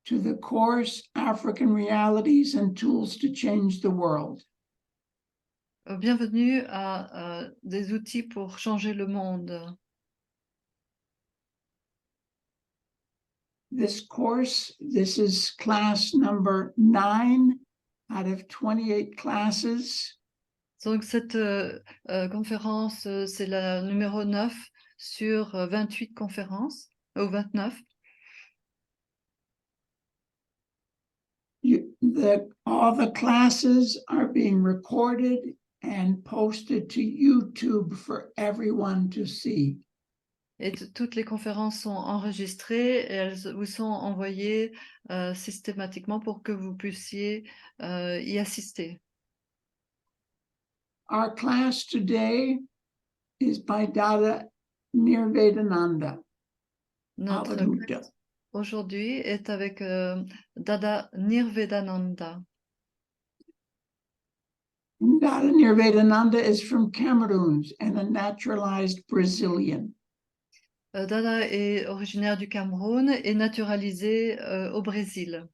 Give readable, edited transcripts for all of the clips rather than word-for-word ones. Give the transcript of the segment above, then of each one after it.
to the course African Realities and Tools to Change the World. Bienvenue à des outils pour changer le monde. This is class number 9 out of 28 classes. Donc cette conférence, c'est la numéro 9 sur 28 conférences, ou 29. All the classes are being recorded and posted to YouTube for everyone to see. Et toutes les conférences sont enregistrées et elles vous sont envoyées systématiquement pour que vous puissiez y assister. Our class today is by Dada Nirvedananda. Notre classe aujourd'hui est avec Dada Nirvedananda. Dada Nirvedananda is from Cameroon and a naturalized Brazilian. Dada est originaire du Cameroun et naturalisé au Brésil.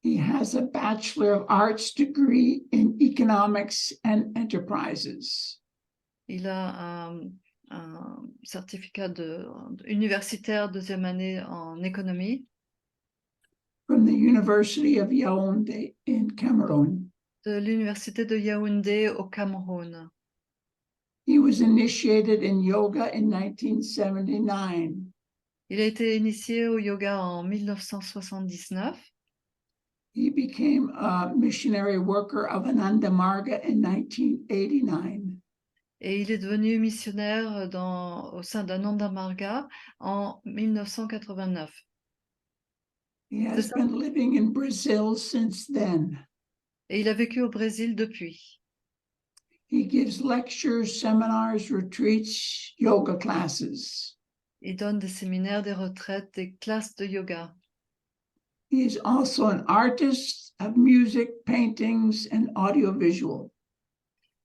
He has a Bachelor of Arts degree in Economics and Enterprises. Il a un certificat universitaire deuxième année en économie. From the University of Yaoundé in Cameroon. De l'université de Yaoundé au Cameroun. He was initiated in yoga in 1979. Il a été initié au yoga en 1979. He became a missionary worker of Ananda Marga in 1989. Et il est devenu missionnaire au sein d'Ananda Marga en 1989. He has been living in Brazil since then. Et il a vécu au Brésil depuis. He gives lectures, seminars, retreats, yoga classes. Il donne des séminaires, des retraites, des classes de yoga. He is also an artist of music, paintings, and audiovisual.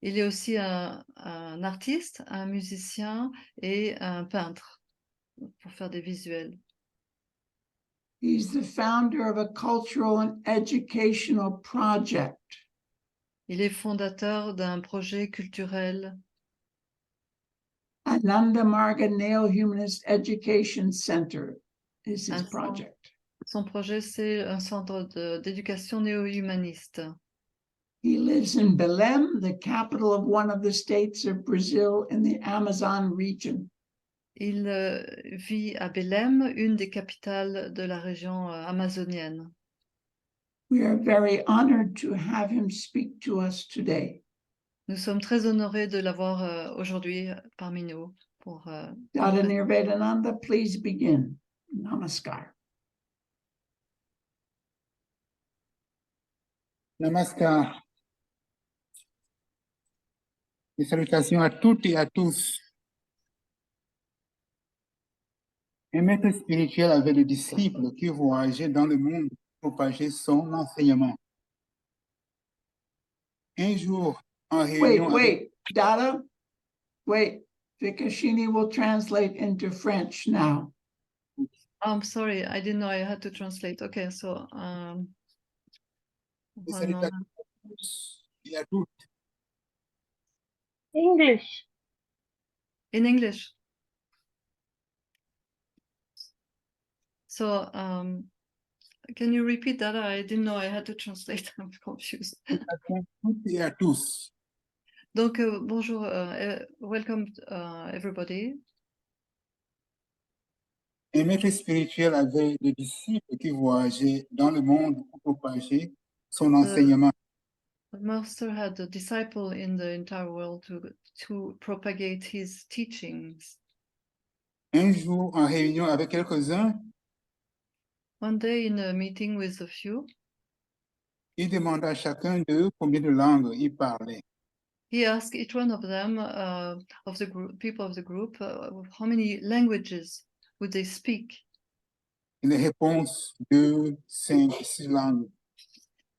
Il est aussi un artiste, un musicien et un peintre pour faire des visuels. He's the founder of a cultural and educational project. Il est fondateur d'un projet culturel. Ananda Marga Neo-Humanist Education Center is his project. Son projet, c'est un centre d'éducation néo-humaniste. He lives in Belém, the capital of one of the states of Brazil in the Amazon region. Il vit à Belém, une des capitales de la région amazonienne. We are very honored to have him speak to us today. Nous sommes très honorés de l'avoir aujourd'hui parmi nous. Dada Nirvedananda, please begin. Namaskar. Namaskar. Et salutations à toutes et à tous. Un maître spirituel avait des disciples qui voyageaient dans le monde pour propager son enseignement. Un jour, en réunion Wait, Dada, wait. Vikashini will translate into French now. I'm sorry, I didn't know I had to translate. Okay, so Et salutations à tous et à toutes. English. In English. So, can you repeat that? I didn't know I had to translate. I'm confused. Toutes et à tous. Donc, bonjour, welcome everybody. Un maître spirituel avait des disciples qui voyageaient dans le monde pour propager son enseignement. The master had a disciple in the entire world to propagate his teachings. Un jour, en réunion avec quelques-uns, One day in a meeting with a few, il demanda à chacun d'eux combien de langues ils parlaient. he asked each one of them, of the group, people of the group, how many languages would they speak? Et les réponses, 2, 5, 6 langues.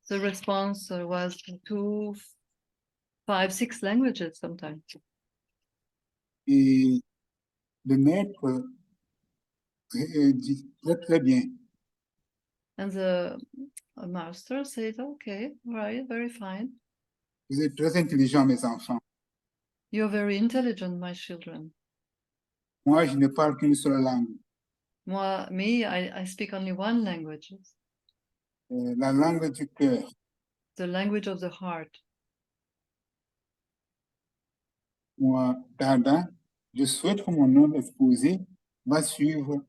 The response was 2, 5, 6 languages sometimes. Et le maître dit très bien. And the master said, okay, right, very fine. Vous êtes très intelligents, mes enfants. You're very intelligent, my children. Moi, je ne parle qu'une seule langue, I speak only one language, la langue du cœur. the language of the heart. Moi, Dada, je souhaite que mon nom exposé qui va suivre,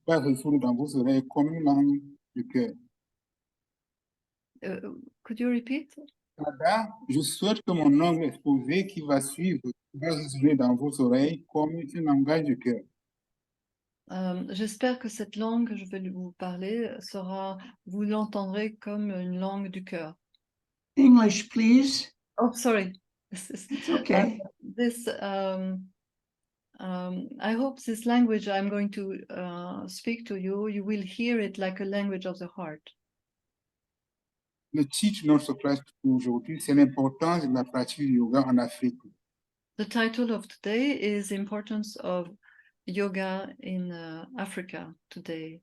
va résonner dans vos oreilles comme une langue du cœur. Could you repeat? Dada, je souhaite que mon nom exposé qui va suivre va résonner dans vos oreilles comme un langage du cœur. J'espère que cette langue que je vais vous parler vous l'entendrez comme une langue du cœur. English, please. Oh, sorry. It's okay. I hope this language I'm going to speak to you, you will hear it like a language of the heart. Le titre de notre classe aujourd'hui, c'est l'importance de la pratique du yoga en Afrique. The title of today is Importance of Yoga in Africa today.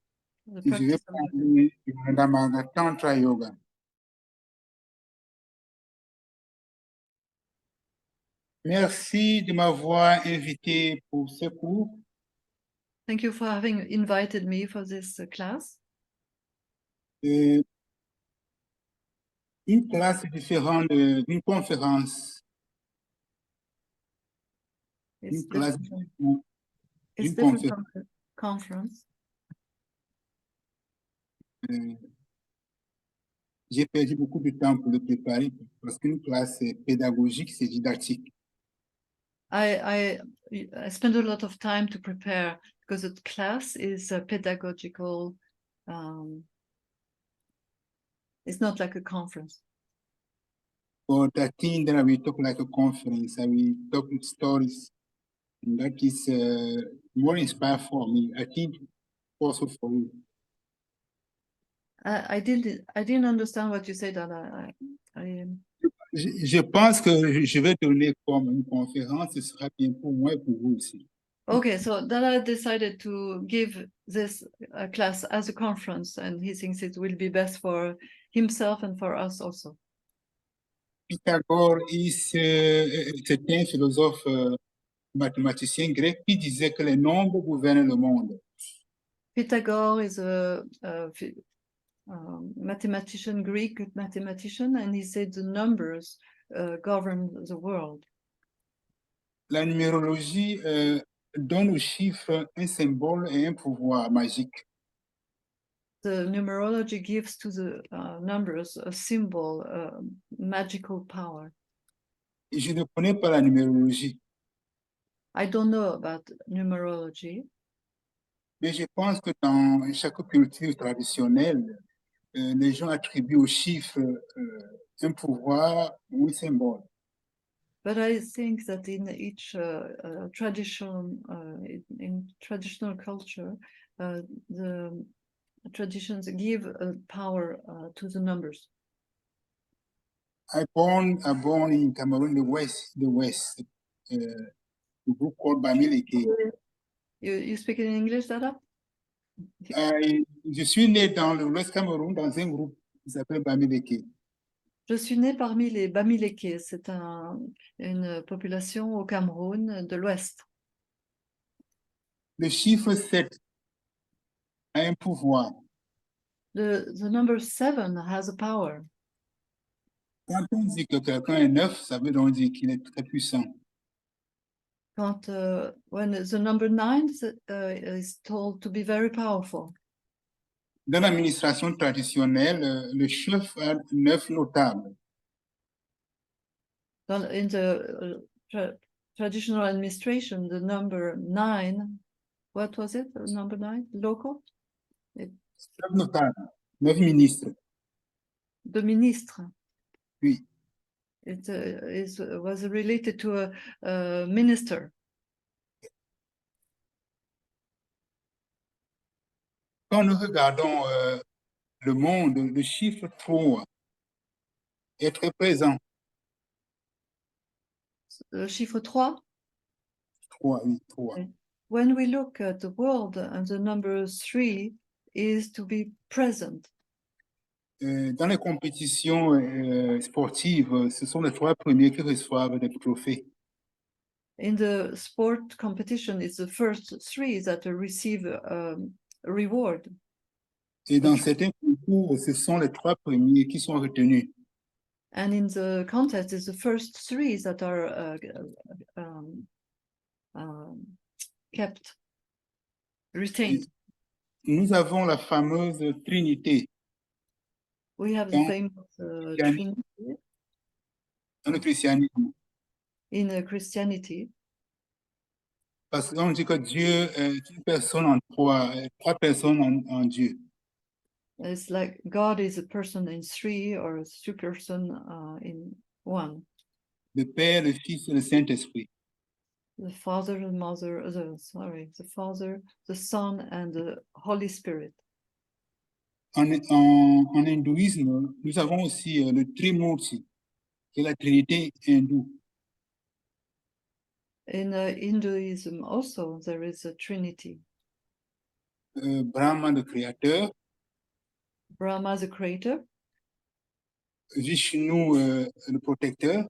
The Et je vais practice of yoga. parler du Madhamanga Tantra Yoga. Merci de m'avoir invité pour ce cours. Thank you for having invited me for this class. Une classe différente d'une conférence. It's Une classe different, différente it's d'une different conférence. from the conference. J'ai perdu beaucoup de temps pour le préparer parce qu'une classe pédagogique, c'est didactique. I spent a lot of time to prepare because the class is a pedagogical. It's not like a conference. But I think that we talk like a conference. I will talk with stories. And that is more inspired for me. I think also for you. I didn't understand what you said. Je pense que je vais donner comme une conférence, ce sera bien pour moi et pour vous aussi. Okay, so Dada decided to give this class as a conference, and he thinks it will be best for himself and for us also. Pythagore, c'était un philosophe mathématicien grec qui disait que les nombres gouvernent le monde. Pythagore is a mathematician, Greek mathematician, and he said the numbers govern the world. La numérologie donne aux chiffres un symbole et un pouvoir magique. The numerology gives to the numbers a symbol, magical power. Et je ne connais pas la numérologie, I don't know about numerology, mais je pense que dans chaque culture traditionnelle, les gens attribuent aux chiffres un pouvoir ou un symbole. but I think that in each traditional culture, the traditions give a power to the numbers. I born in Cameroon, the West, the group called Bamileke. You speak in English, Dada? Je suis né dans l'Ouest Cameroun dans un groupe qui s'appelle Bamileke. Je suis née parmi les Bamileke, c'est une population au Cameroun de l'Ouest. Le chiffre 7 a un pouvoir. The number 7 has a power. Quand on dit que quelqu'un est 9, ça veut donc dire qu'il est très puissant. When the number 9 is told to be very powerful. Dans l'administration traditionnelle, le chef a 9 notables. In the traditional administration, the number 9, what was it? Number 9, local? 9 notables, 9 ministres. The ministre. Oui. It was related to a minister. Quand nous regardons le monde, le chiffre 3 est très présent. Le chiffre 3? 3, oui, 3. When we look at the world and the number 3 is to be present. Dans les compétitions sportives, ce sont les 3 premiers qui reçoivent des trophées. In the sport competition, it's the first 3 that receive a reward. Et dans certains concours, ce sont les 3 premiers qui sont retenus. And in the contest, it's the first 3 that are kept, retained. Nous avons la fameuse Trinité We have the Dans- famous Yeah. Trinity dans le christianisme. in Christianity, Parce qu'on dit que Dieu est une personne en 3, 3 personnes en Dieu. it's like God is a person in 3 or a 2 person in 1. Le Père, le Fils et le Saint-Esprit. The Father, the Mother, the Father, the Son, and the Holy Spirit. En hindouisme, nous avons aussi le Trimurti, qui est la Trinité hindoue. In Hinduism also there is a Trinity. Brahma, le Créateur, Brahma the creator, Vishnu, le protecteur,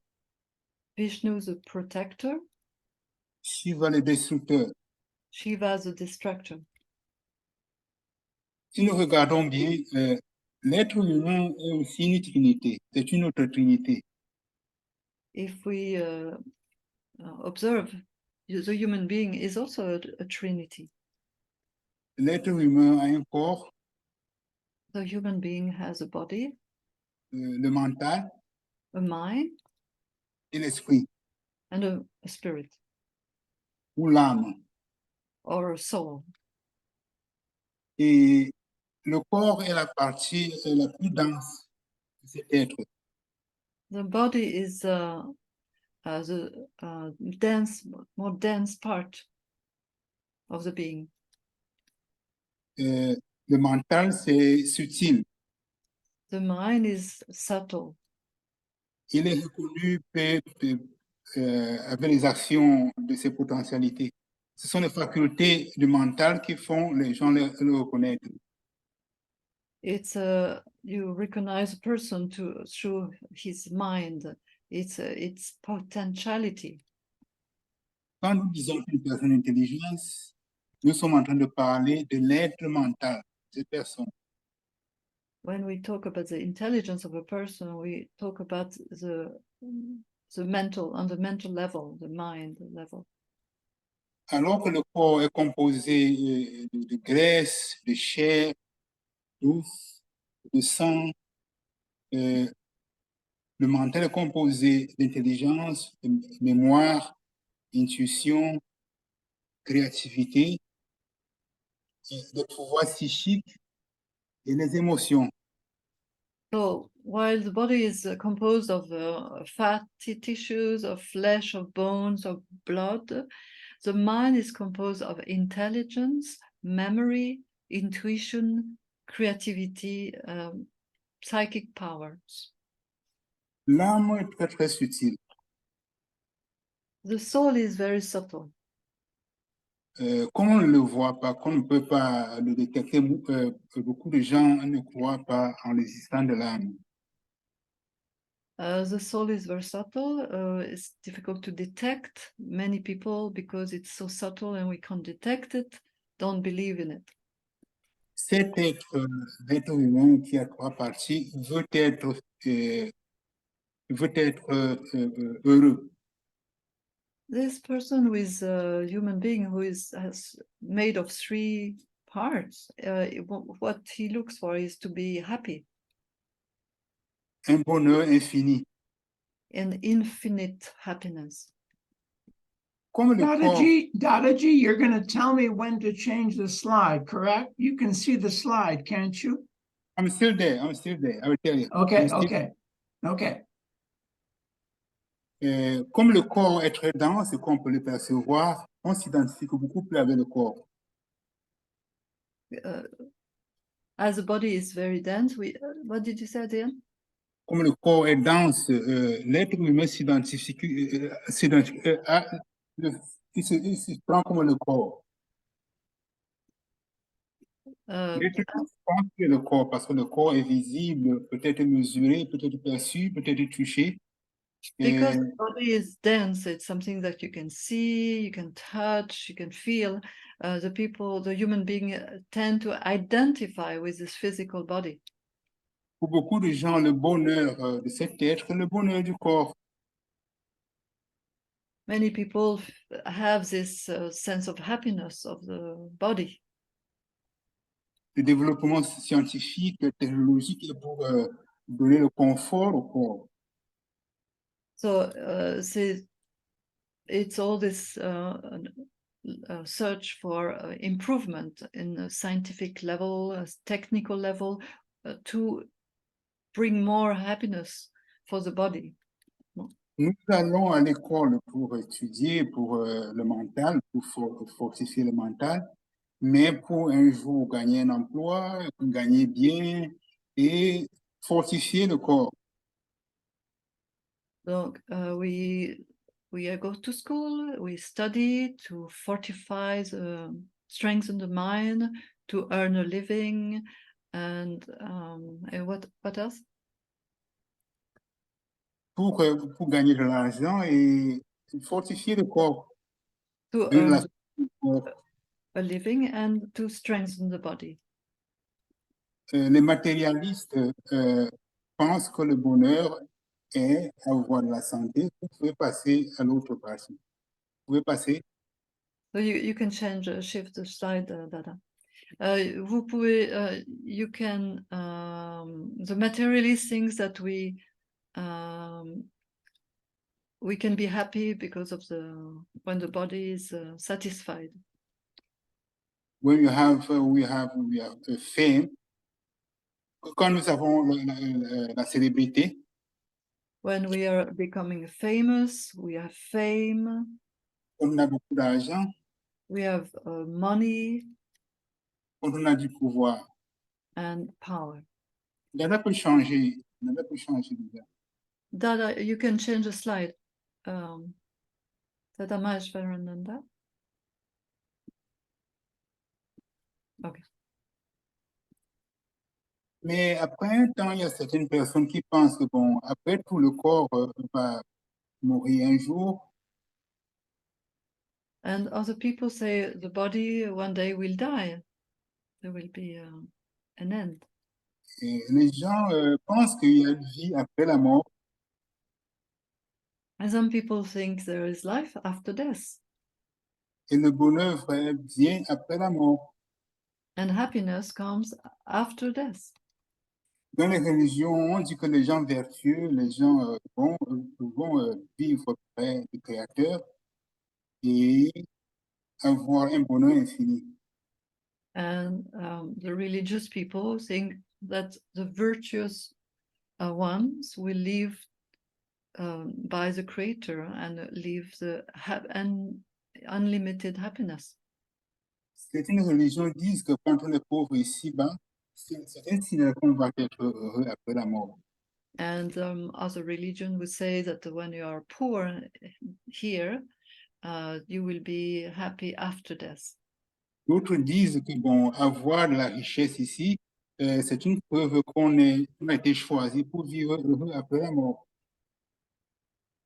Vishnu the protector, Shiva, le destructeur. Shiva the destructor. Si nous regardons bien, l'être humain est aussi une trinité, c'est une autre trinité. If we observe, the human being is also a Trinity. L'être humain a un corps, The human being has a body, le mental a mind, et l'esprit, and a spirit ou l'âme. or a soul. Et le corps est la partie la plus dense de cet être. The body is the more dense part of the being. Le mental, c'est subtil. The mind is subtle. Il est reconnu avec les actions de ses potentialités. Ce sont les facultés du mental qui font les gens le reconnaître. It's you recognize a person through his mind. It's potentiality. Quand nous disons qu'une personne intelligente, nous sommes en train de parler de l'être mental de cette personne. When we talk about the intelligence of a person, we talk about the mental, on the mental level, the mind level. Alors que le corps est composé de graisse, de chair, d'os, de sang, le mental est composé d'intelligence, de mémoire, d'intuition, créativité, de pouvoir psychique et les émotions. So while the body is composed of fatty tissues, of flesh, of bones, of blood, the mind is composed of intelligence, memory, intuition, creativity, psychic powers. L'âme est très très subtile. The soul is very subtle. Comme on ne le voit pas, qu'on ne peut pas le détecter, beaucoup de gens ne croient pas en l'existence de l'âme. The soul is very subtle. It's difficult to detect. Many people, because it's so subtle and we can't detect it, don't believe in it. Cet être humain qui a 3 parties veut être heureux. This person who is a human being who has made of 3 parts, what he looks for is to be happy, Un bonheur infini. an infinite happiness. Comme le corps, Dadaji, you're going to tell me when to change the slide, correct? You can see the slide, can't you? I'm still there, I will tell you. Okay, I'm still- okay. Comme le corps est très dense et qu'on peut le percevoir, on s'identifie beaucoup plus avec le corps. As the body is very dense, what did you say, Dan? Comme le corps est dense, l'être humain s'identifie, il se prend comme le corps. Les gens pensent que le corps, parce que le corps est visible, peut être mesuré, peut être perçu, peut être touché. because Et the body is dense, it's something that you can see, you can touch, you can feel. The human being tend to identify with this physical body. pour beaucoup de gens, le bonheur de cet être, le bonheur du corps. Many people have this sense of happiness of the body. Le développement scientifique, technologique est pour donner le confort au corps. So it's all this search for improvement in a scientific level, a technical level, to bring more happiness for the body. Nous allons à l'école pour étudier, pour le mental, pour fortifier le mental, mais pour un jour gagner un emploi, gagner bien et fortifier le corps. Donc, we go to school, we study to fortify strengthen the mind, to earn a living, and what else? Pour gagner de l'argent et fortifier le corps. To Donner earn la force au corps. a living and to strengthen the body. Les matérialistes pensent que le bonheur est avoir de la santé. Vous pouvez passer à l'autre partie. Vous pouvez passer. So you can change, shift the slide, Dada. Vous pouvez, you can, the materialist thinks that we can be happy because of when the body is satisfied. When we have fame, quand nous avons la célébrité, When we are becoming famous, we have fame, quand on a beaucoup d'argent, we have money quand on a du pouvoir, and power. Dada peut changer. Dada peut changer déjà. Dada, you can change the slide. Dada Maheshwarananda. Okay. Mais après un temps, il y a certaines personnes qui pensent que, bon, après tout, le corps va mourir un jour. And other people say the body one day will die. There will be an end. Et les gens pensent qu'il y a une vie après la mort. And some people think there is life after death. Et le bonheur vient après la mort. And happiness comes after death. Dans les religions, on dit que les gens vertueux, les gens bons vont vivre près du Créateur et avoir un bonheur infini. And the religious people think that the virtuous ones will live by the Creator and live the unlimited happiness. Certaines religions disent que quand on est pauvre ici-bas, c'est un signe qu'on va être heureux après la mort. And other religion would say that when you are poor here, you will be happy after death. D'autres disent que bon, avoir de la richesse ici, c'est une preuve qu'on a été choisi pour vivre heureux après la mort.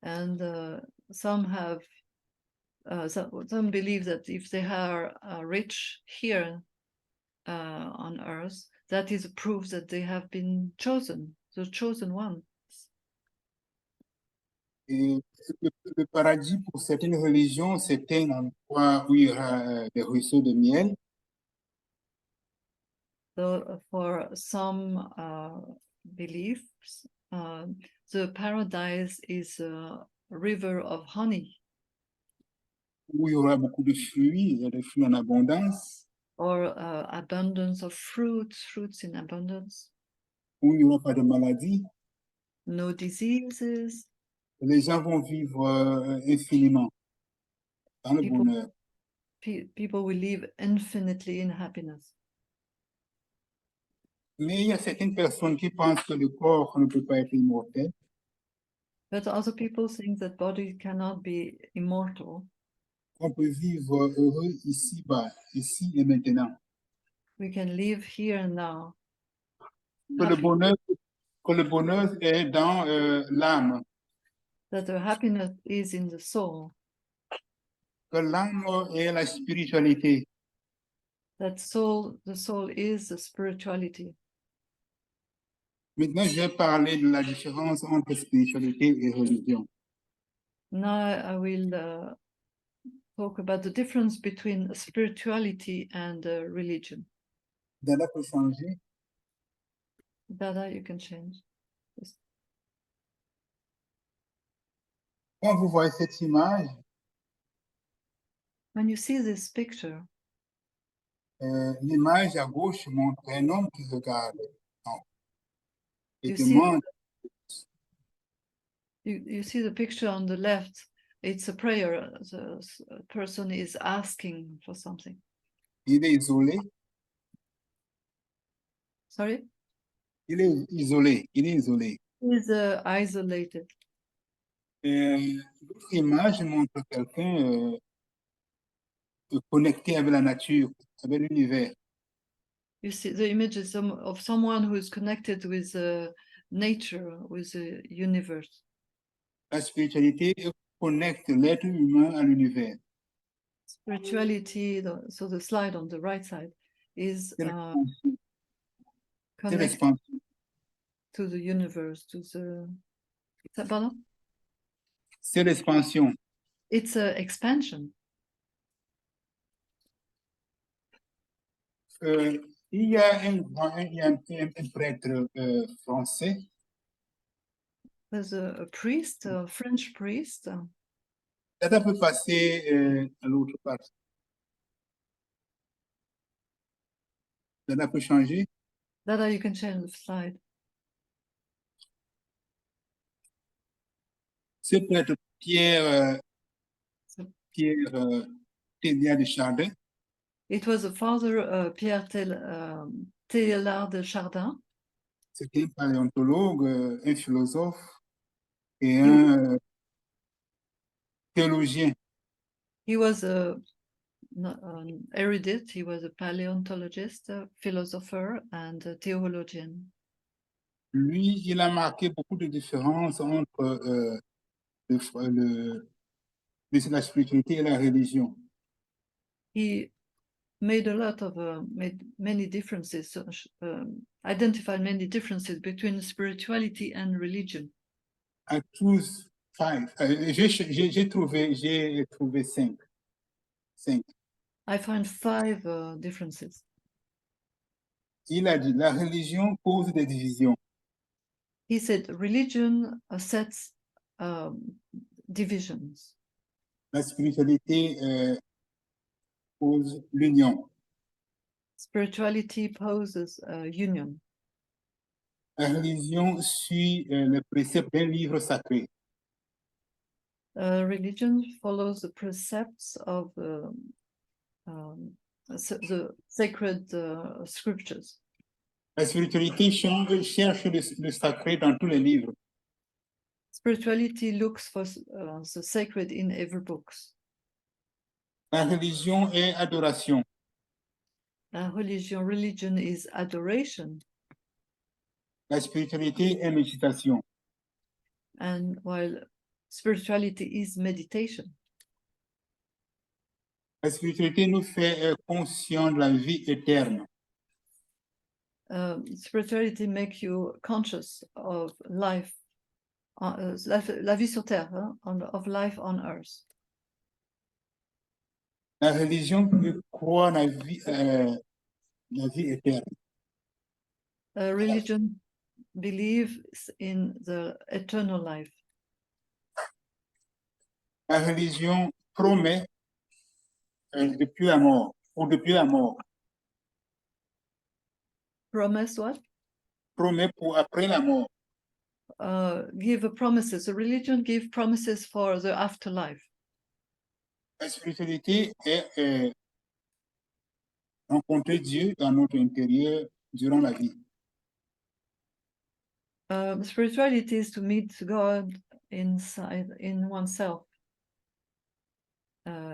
And some have, some believe that if they are rich here on earth, that is a proof that they have been chosen, the chosen one. Et le paradis, pour certaines religions, c'est un endroit où il y aura des ruisseaux de miel. So for some beliefs, the paradise is a river of honey, Où il y aura beaucoup de fruits, des fruits en abondance, or abundance of fruits in abundance, où il n'y aura pas de maladies. no diseases. Les gens vont vivre infiniment dans le People, bonheur. people will live infinitely in happiness. Mais il y a certaines personnes qui pensent que le corps ne peut pas être immortel. But other people think that body cannot be immortal, On peut vivre heureux ici-bas, ici et maintenant. We can live here and now. Que le Happy. bonheur est dans l'âme, That the happiness is in the soul. que l'âme est la spiritualité. That soul, the soul is the spirituality. Maintenant, je vais parler de la différence entre spiritualité et religion. Now I will talk about the difference between spirituality and religion. Dada peut changer. Dada, you can change. Quand vous voyez cette image, When you see this picture, l'image à gauche montre un homme qui regarde et You see- demande you see the picture on the left, it's a prayer. The person is asking for something. il est isolé, Sorry? il est isolé, il est isolé. He's isolated. L'autre image montre quelqu'un connecté avec la nature, avec l'univers. You see the image is of someone who is connected with nature, with the universe. La spiritualité connecte l'être humain à l'univers. Spirituality, so the slide on the right side, is C'est connected l'expansion. to the universe, to the... Pardon? C'est l'expansion. It's an expansion. Il y a un prêtre français There's a priest, a French priest. Dada peut passer à l'autre partie. Dada peut changer. Dada, you can change the slide. Ce prêtre Pierre Thélia de Chardin, It was a father, Pierre Teilhard de Chardin. c'était un paléontologue, un philosophe et un théologien. He was an erudite. He was a paleontologist, a philosopher, and a theologian. Lui, il a marqué beaucoup de différences entre la spiritualité et la religion. He made a lot of made many differences, identified many differences between spirituality and religion. À tous, j'ai trouvé cinq. I find 5 differences. Il a dit la religion cause des divisions. He said religion sets divisions. La spiritualité cause l'union. Spirituality poses union. La religion suit les préceptes d'un livre sacré. Religion follows the precepts of the sacred scriptures. La spiritualité cherche le sacré dans tous les livres. Spirituality looks for the sacred in every book. La religion est adoration. Religion is adoration, La spiritualité est méditation. and while spirituality is meditation. La spiritualité nous fait conscients de la vie éterne. Spirituality makes you conscious of life, la vie sur terre, of life on earth. La religion croit la vie éterne. Religion believes in the eternal life. La religion promet depuis la mort, ou depuis la mort. Promise what? Promet pour après la mort. Give promises. A religion gives promises for the afterlife. La spiritualité est rencontrer Dieu dans notre intérieur durant la vie. Spirituality is to meet God inside, in oneself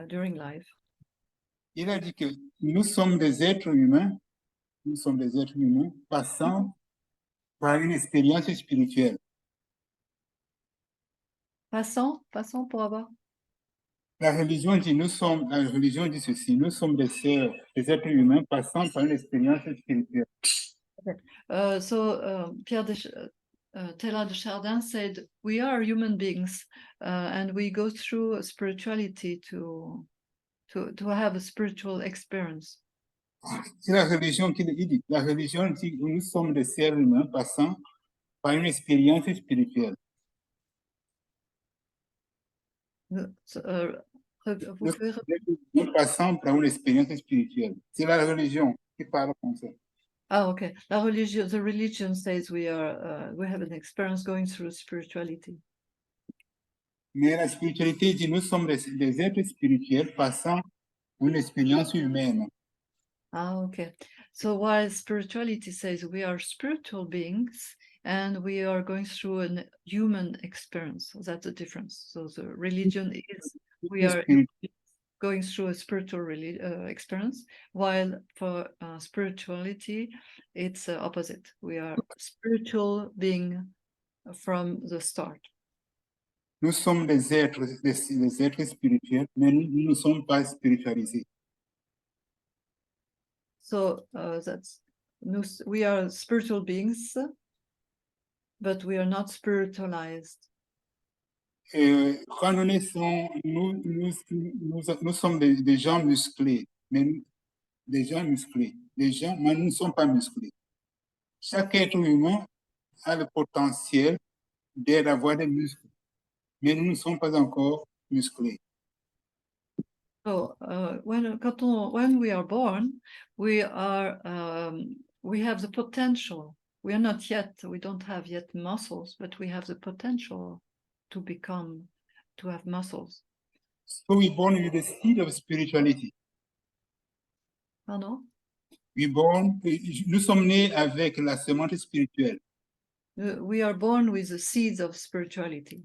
during life. Il a dit que nous sommes des êtres humains nous sommes des êtres humains passant par une expérience spirituelle. Passant pour avoir. La religion dit ceci, nous sommes des êtres humains passant par une expérience spirituelle. Pierre Teilhard de Chardin said, we are human beings and we go through spirituality to have a spiritual experience. C'est la religion qui le dit. La religion dit que nous sommes des êtres humains passant par une expérience spirituelle. Nous passons par une expérience spirituelle. C'est la religion qui parle comme ça. Ah, okay. The religion says we have an experience going through spirituality. Mais la spiritualité dit nous sommes des êtres spirituels passant une expérience humaine. Ah, okay. So while spirituality says we are spiritual beings and we are going through a human experience, so that's the difference. So the religion is we are going through a spiritual experience, while for spirituality, it's opposite. We are spiritual being from the start. Nous sommes des êtres spirituels, mais nous ne sommes pas spiritualisés. So we are spiritual beings, but we are not spiritualized. Quand nous naissons, nous sommes des gens musclés, mais mais nous ne sommes pas musclés. Chaque être humain a le potentiel d'avoir des muscles, mais nous ne sommes pas encore musclés. So when we are born, we have the potential. We don't have yet muscles, but we have the potential to have muscles. So we're born with the seed of spirituality. Pardon? Nous sommes nés avec la semence spirituelle. We are born with the seeds of spirituality.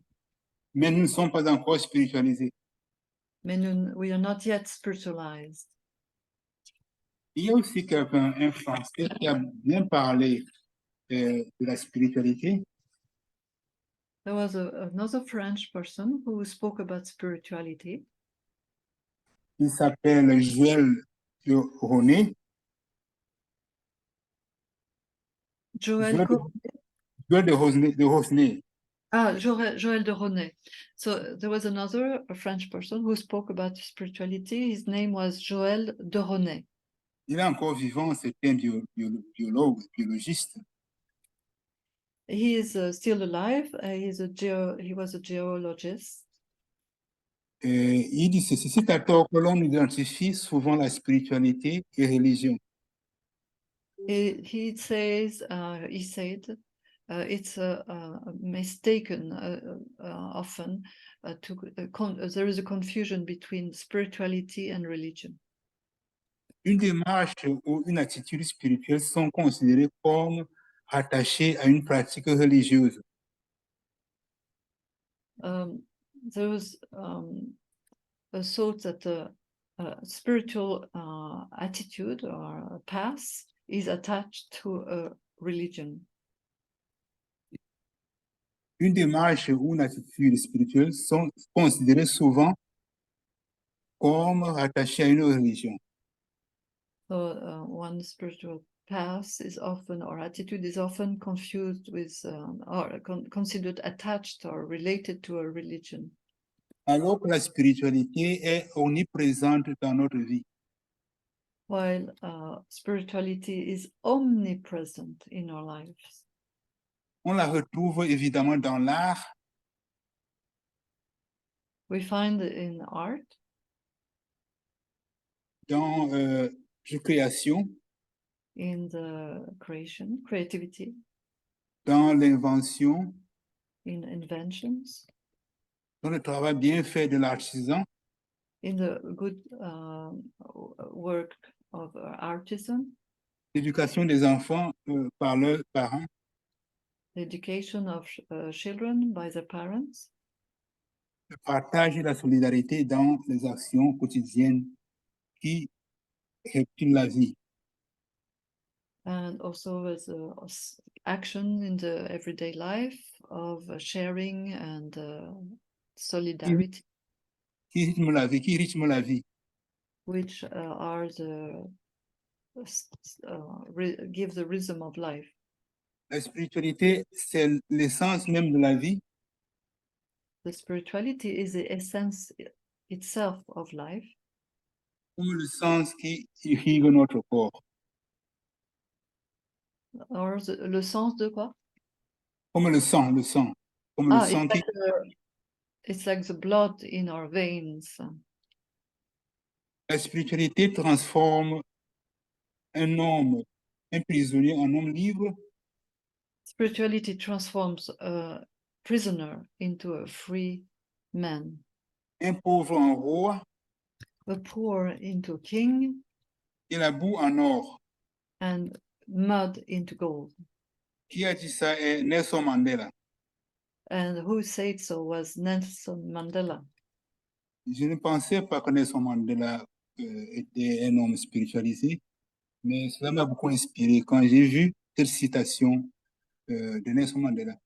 Mais nous ne sommes pas encore spiritualisés. We are not yet spiritualized. Il y a aussi quelqu'un, un Français, qui a bien parlé de la spiritualité. There was another French person who spoke about spirituality. Il s'appelle Joël de Ronet. Joël de Rosnay. Joël de Ronet. So there was another French person who spoke about spirituality. His name was Joël de Ronet. Il est encore vivant, c'est un biologiste. He is still alive. He was a geologist. Il dit ceci, c'est à tort que l'on identifie souvent la spiritualité et religion. He said it's mistaken often there is a confusion between spirituality and religion. Une démarche ou une attitude spirituelle sont considérées comme rattachées à une pratique religieuse. There was a thought that a spiritual attitude or a path is attached to a religion. Une démarche ou une attitude spirituelle sont considérées souvent comme rattachées à une religion. So one spiritual path is often, or attitude is often confused with, or considered attached or related to a religion. Alors que la spiritualité est omniprésente dans notre vie. While spirituality is omnipresent in our lives. On la retrouve évidemment dans l'art. We find it in art. Dans la création. In the creativity. Dans l'invention. In inventions. Dans le travail bien fait de l'artisan. In the good work of artisan. L'éducation des enfants par leurs parents. The education of children by their parents. Le partage et la solidarité dans les actions quotidiennes qui répriment la vie. and also as action in the everyday life of sharing and solidarity, qui rythme la vie, qui rythme la vie. which are give the rhythm of life. La spiritualité, c'est l'essence même de la vie. The spirituality is the essence itself of life, Comme le sens qui irrigue notre corps. or le sens de quoi? Comme le sang, Comme le sang qui... It's like the blood in our veins. La spiritualité transforme un homme, un prisonnier en homme libre. Spirituality transforms a prisoner into a free man, Un pauvre en roi a poor into a king, et la boue en or. and mud into gold. Qui a dit ça est Nelson Mandela. And who said so was Nelson Mandela. Je ne pensais pas que Nelson Mandela était un homme spiritualisé, mais cela m'a beaucoup inspiré quand j'ai vu cette citation de Nelson Mandela.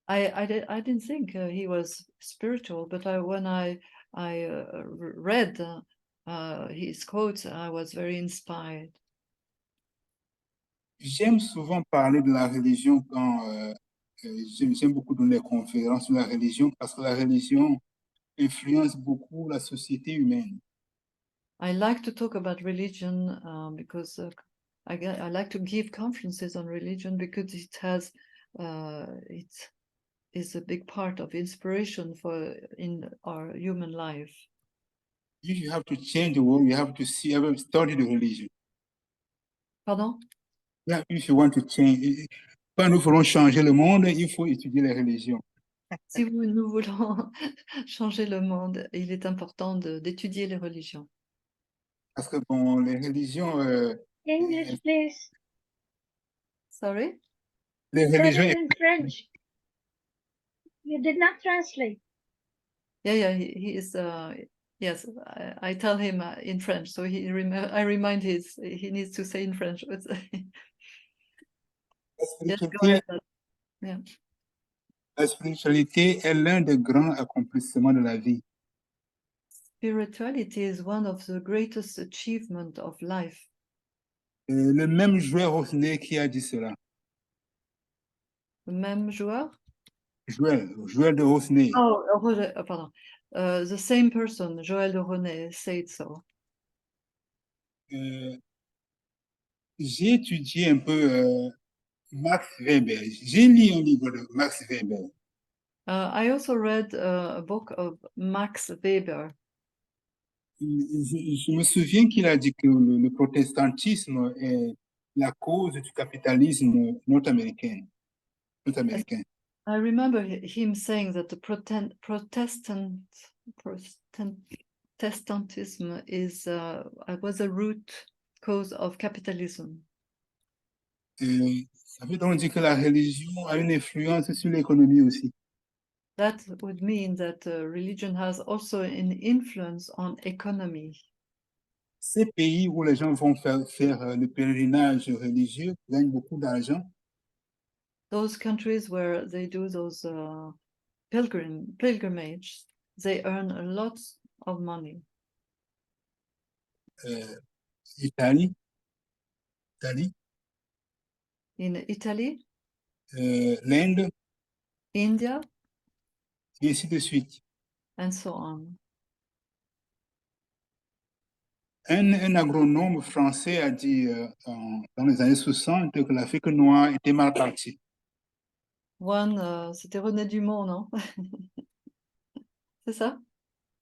I didn't think he was spiritual, but when I read his quotes, I was very inspired. J'aime souvent parler de la religion quand j'aime beaucoup donner des conférences sur la religion parce que la religion influence beaucoup la société humaine. I like to talk about religion because I like to give conferences on religion because it has it is a big part of inspiration in our human life. If you have to change the world, you have to study the religion. Pardon? Yeah, if you want to change, quand nous voulons changer le monde, il faut étudier les religions. Si nous voulons changer le monde, il est important d'étudier les religions. Parce que bon, les religions... English, please. Sorry? les Said religions... it in French. You did not translate. Yeah, he is. Yes, I tell him in French, so I remind he needs to say in French. Yes, go ahead. Yeah. La spiritualité est l'un des grands accomplissements de la vie. Spirituality is one of the greatest achievements of life. Le même joueur Rosnay qui a dit cela. Le même joueur? Joël de Rosnay. Oh, pardon. The same person, Joël de René, said so. J'ai étudié un peu Max Weber. J'ai lu un livre de Max Weber. I also read a book of Max Weber. Je me souviens qu'il a dit que le protestantisme est la cause du capitalisme nord-américain. I remember him saying that the Protestantism was a root cause of capitalism. Ça veut donc dire que la religion a une influence sur l'économie aussi. That would mean that religion has also an influence on economy. Ces pays où les gens vont faire le pèlerinage religieux gagnent beaucoup d'argent. Those countries where they do those pilgrimage, they earn a lot of money. Italie. In Italy, L'Inde, India, et ainsi de suite. and so on. Un agronome français a dit dans les années 60 que l'Afrique noire était mal partie. C'était René Dumont, non? C'est ça?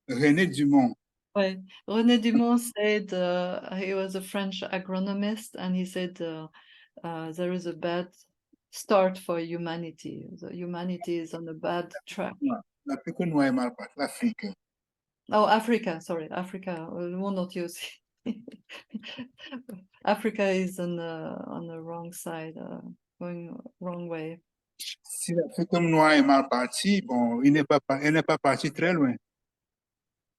René Dumont. Ouais. René Dumont said he was a French agronomist, and he said there is a bad start for humanity. The humanity is on a bad track. L'Afrique noire est mal partie, l'Afrique. Oh, Africa, sorry, Africa. Le monde entier aussi. Africa is on the wrong side, going wrong way. Si l'Afrique noire est mal partie, bon, elle n'est pas partie très loin.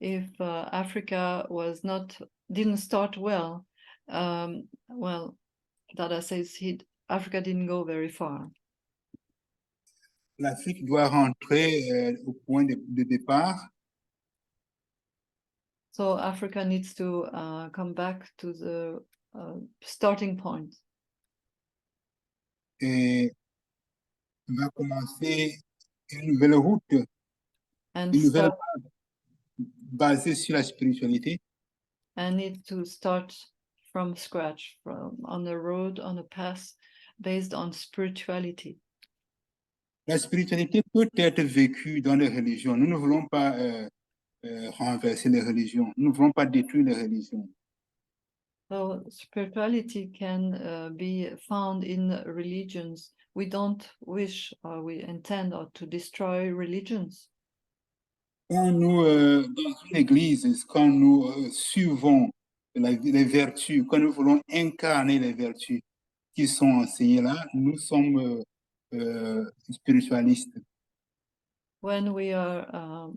If Africa didn't start well, well, Dada says Africa didn't go very far. L'Afrique doit rentrer au point de départ So Africa needs to come back to the starting point et va commencer une nouvelle route, and une nouvelle start route basée sur la spiritualité. and need to start from scratch, on a road, on a path based on spirituality. La spiritualité peut être vécue dans les religions. Nous ne voulons pas renverser les religions. Nous ne voulons pas détruire les religions. So spirituality can be found in religions. We don't wish or we intend or to destroy religions. Quand nous, dans une église, quand nous suivons les vertus, quand nous voulons incarner les vertus qui sont enseignées là, nous sommes spiritualistes. When we are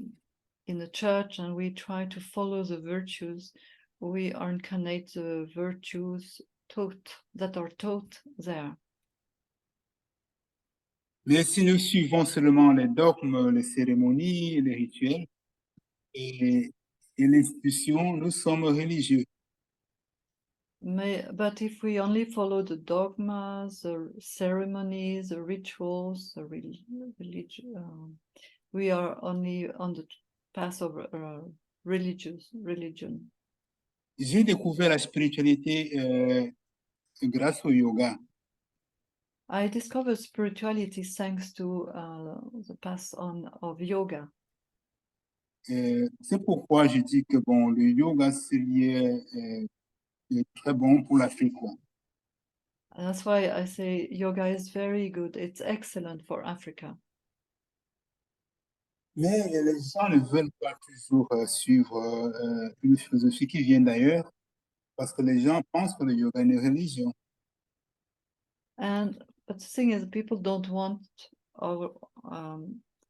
in the church and we try to follow the virtues, we incarnate the virtues that are taught there. Mais si nous suivons seulement les dogmes, les cérémonies, les rituels et l'institution, nous sommes religieux. But if we only follow the dogmas, the ceremonies, the rituals, the religion, we are only on the path of religion. J'ai découvert la spiritualité grâce au yoga. I discovered spirituality thanks to the path of yoga. C'est pourquoi je dis que bon, le yoga est très bon pour l'Afrique. And that's why I say yoga is very good. It's excellent for Africa. Mais les gens ne veulent pas toujours suivre une philosophie qui vient d'ailleurs, parce que les gens pensent que le yoga est une religion. But the thing is, people don't want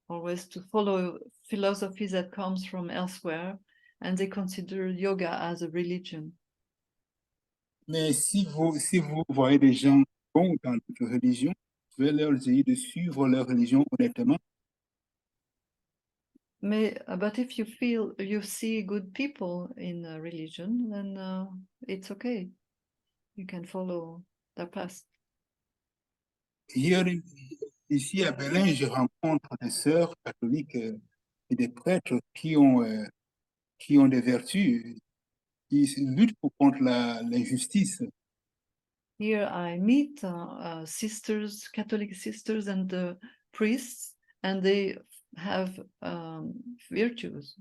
always to follow philosophy that comes from elsewhere, and they consider yoga as a religion. Mais si vous voyez des gens bons dans toute religion, vous pouvez leur dire de suivre leur religion honnêtement. But if you see good people in a religion, then it's okay. You can follow their path. Hier, ici à Berlin, je rencontre des sœurs catholiques et des prêtres qui ont des vertus, qui luttent contre l'injustice. Here I meet sisters, Catholic sisters and priests, and they have virtues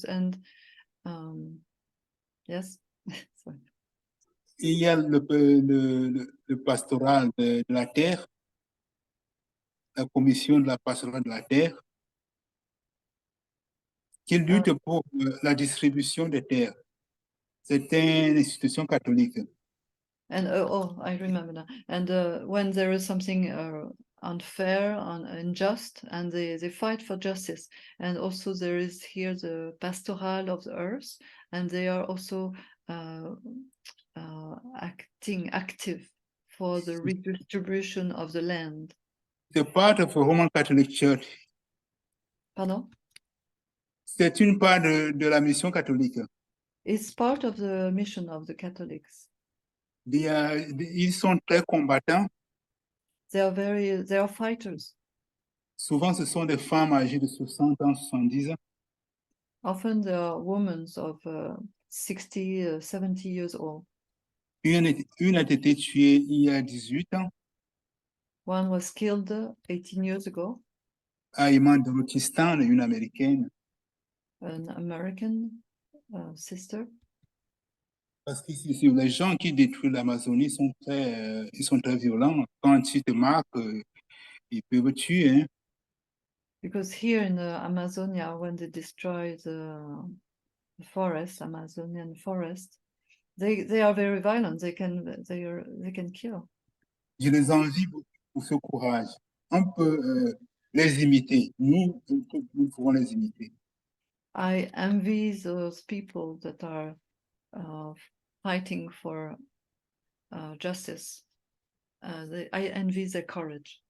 and yes. Sorry. Et il y a le pastoral de la terre, la commission de la pastorale de la terre, qui lutte pour la distribution des terres. C'est une institution catholique. And I remember now. And when there is something unfair, unjust, and they fight for justice. And also there is here the pastoral of the earth, and they are also active for the redistribution of the land. C'est part of the Roman Catholic Church. Pardon? C'est une part de la mission catholique. It's part of the mission of the Catholics. Ils sont très combattants. They are fighters. Souvent, ce sont des femmes âgées de 60 ans, 70 ans. Often they are women of 60, 70 years old. Une a été tuée il y a 18 ans One was killed 18 years ago, à Iman-Dorothistan, une américaine. an American sister. Parce que les gens qui détruisent l'Amazonie sont très violents. Quand ils te marquent, ils peuvent tuer. Hein. Because here in Amazonia, when they destroy the forest, Amazonian forest, they are very violent. They can kill. Je les envie pour ce courage. On peut les imiter. Nous pouvons les imiter. I envy those people that are fighting for justice. I envy their courage.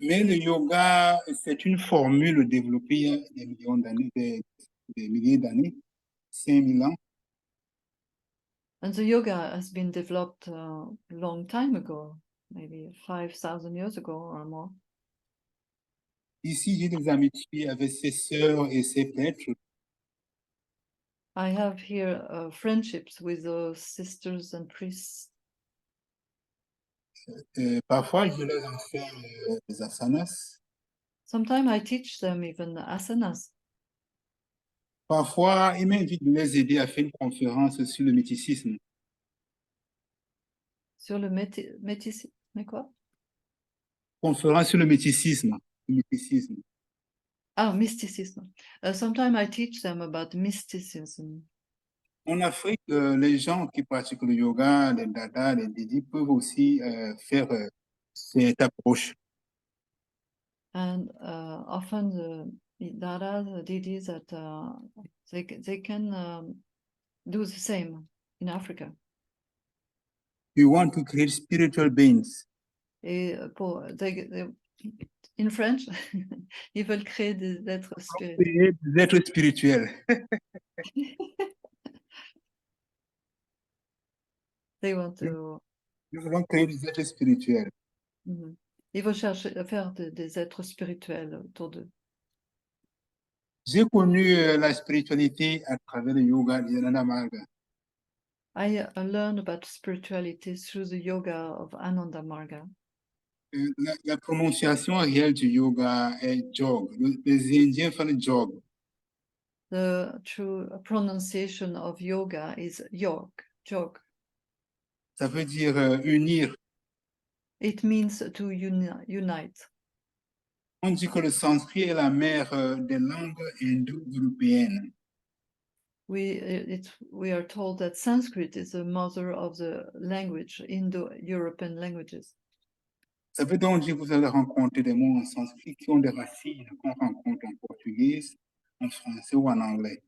Mais le yoga, c'est une formule développée il y a des millions d'années, des milliers d'années, 5000 ans. And the yoga has been developed a long time ago, maybe 5,000 years ago or more. Ici, j'ai des amitiés avec ses sœurs et ses prêtres. I have here friendships with those sisters and priests. Parfois, je leur enseigne les asanas. Sometimes I teach them even asanas. Parfois, ils m'invitent de les aider à faire une conférence sur le mysticisme. Sur le mais quoi? Conférence sur le mysticisme. Le mysticisme. Ah, mysticism. Sometimes I teach them about mysticism. En Afrique, les gens qui pratiquent le yoga, les dada, les didi peuvent aussi faire cette approche. And often the dadas, the didis, that they can do the same in Africa. We want to create spiritual beings. Et in French, ils veulent créer des êtres spirituels. Créer des êtres spirituels. They want to. Nous voulons créer des êtres spirituels. Mhm. Ils veulent faire des êtres spirituels autour d'eux. J'ai connu la spiritualité à travers le yoga de Ananda Marga. I learned about spirituality through the yoga of Ananda Marga. La prononciation réelle du yoga est jog. Les Indiens font le jog. The true pronunciation of yoga is jog. Ça veut dire unir. It means to unite. On dit que le sanskrit est la mère des langues indo-européennes. We are told that Sanskrit is the mother of the language, Indo-European languages. Ça veut donc dire que vous allez rencontrer des mots en sanskrit qui ont des racines qu'on rencontre en portugais, en français ou en anglais.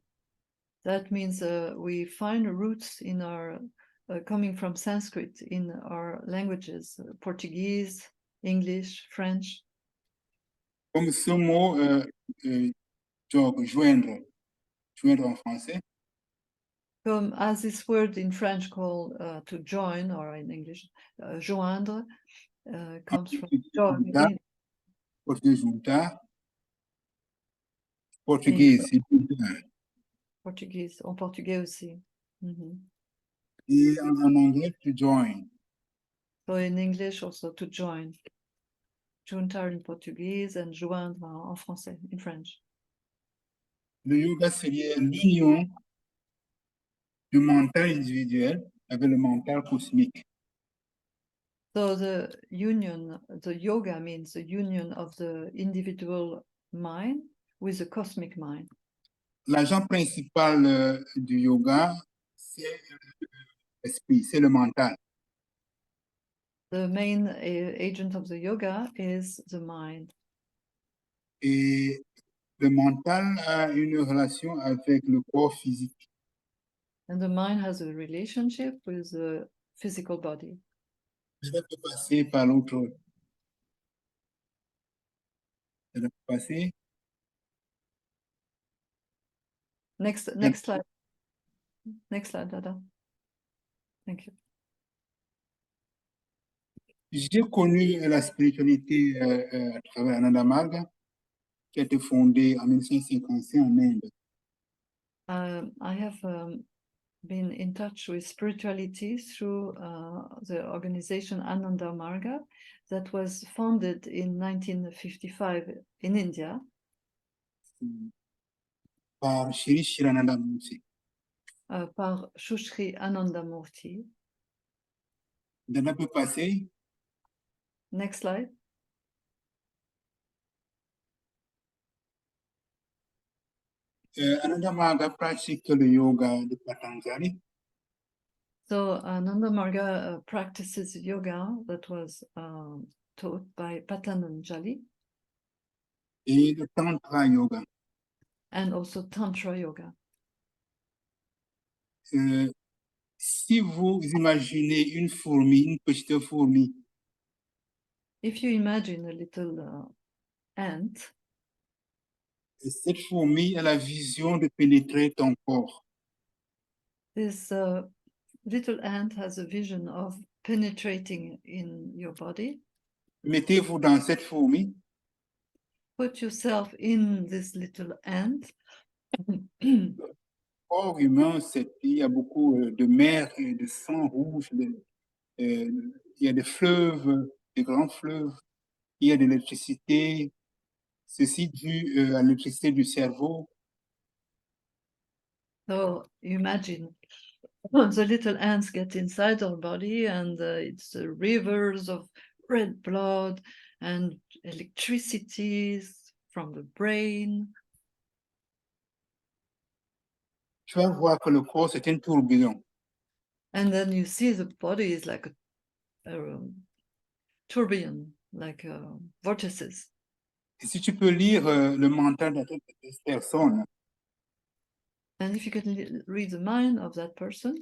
That means we find roots in our coming from Sanskrit in our languages, Portuguese, English, French. Comme ce mot jog, joindre en français, Comme as this word in French called to join, or in English, joindre, comes from join. portugais juntar, portugais c'est juntar. Portuguese, en portugais aussi. Mm-hmm. Et en anglais, to join. So in English also to join. Juntar in Portuguese and joindre en français, in French. Le yoga serait l'union du mental individuel avec le mental cosmique. So the yoga means the union of the individual mind with the cosmic mind. L'agent principal du yoga, c'est l'esprit, c'est le mental. The main agent of the yoga is the mind. Et le mental a une relation avec le corps physique. And the mind has a relationship with the physical body. Je vais te passer par l'autre. Je vais te passer. Next slide. Next slide, Dada. Thank you. J'ai connu la spiritualité à travers Ananda Marga, qui a été fondée en 1955 en Inde. I have been in touch with spirituality through the organization Ananda Marga that was founded in 1955 in India. Par Shri Shirananda Murti. Par Shushri Anandamurti. Dana peut passer. Next slide. Ananda Marga pratique le yoga de Patanjali. So Ananda Marga practices yoga that was taught by Patanjali. Et le Tantra Yoga. And also Tantra Yoga. Si vous imaginez une fourmi, une petite fourmi If you imagine a little ant, Et cette fourmi a la vision de pénétrer ton corps. this little ant has a vision of penetrating in your body. Mettez-vous dans cette fourmi Put yourself in this little ant. corps humain, il y a beaucoup de mer et de sang rouge, il y a des fleuves, des grands fleuves, il y a de l'électricité, ceci dû à l'électricité du cerveau. So you imagine the little ants get inside our body, and it's rivers of red blood and electricities from the brain. Tu vas voir que le corps, c'est un tourbillon. And then you see the body is like a tourbillon, like vortices. Et si tu peux lire le mental de cette personne, And if you can read the mind of that person,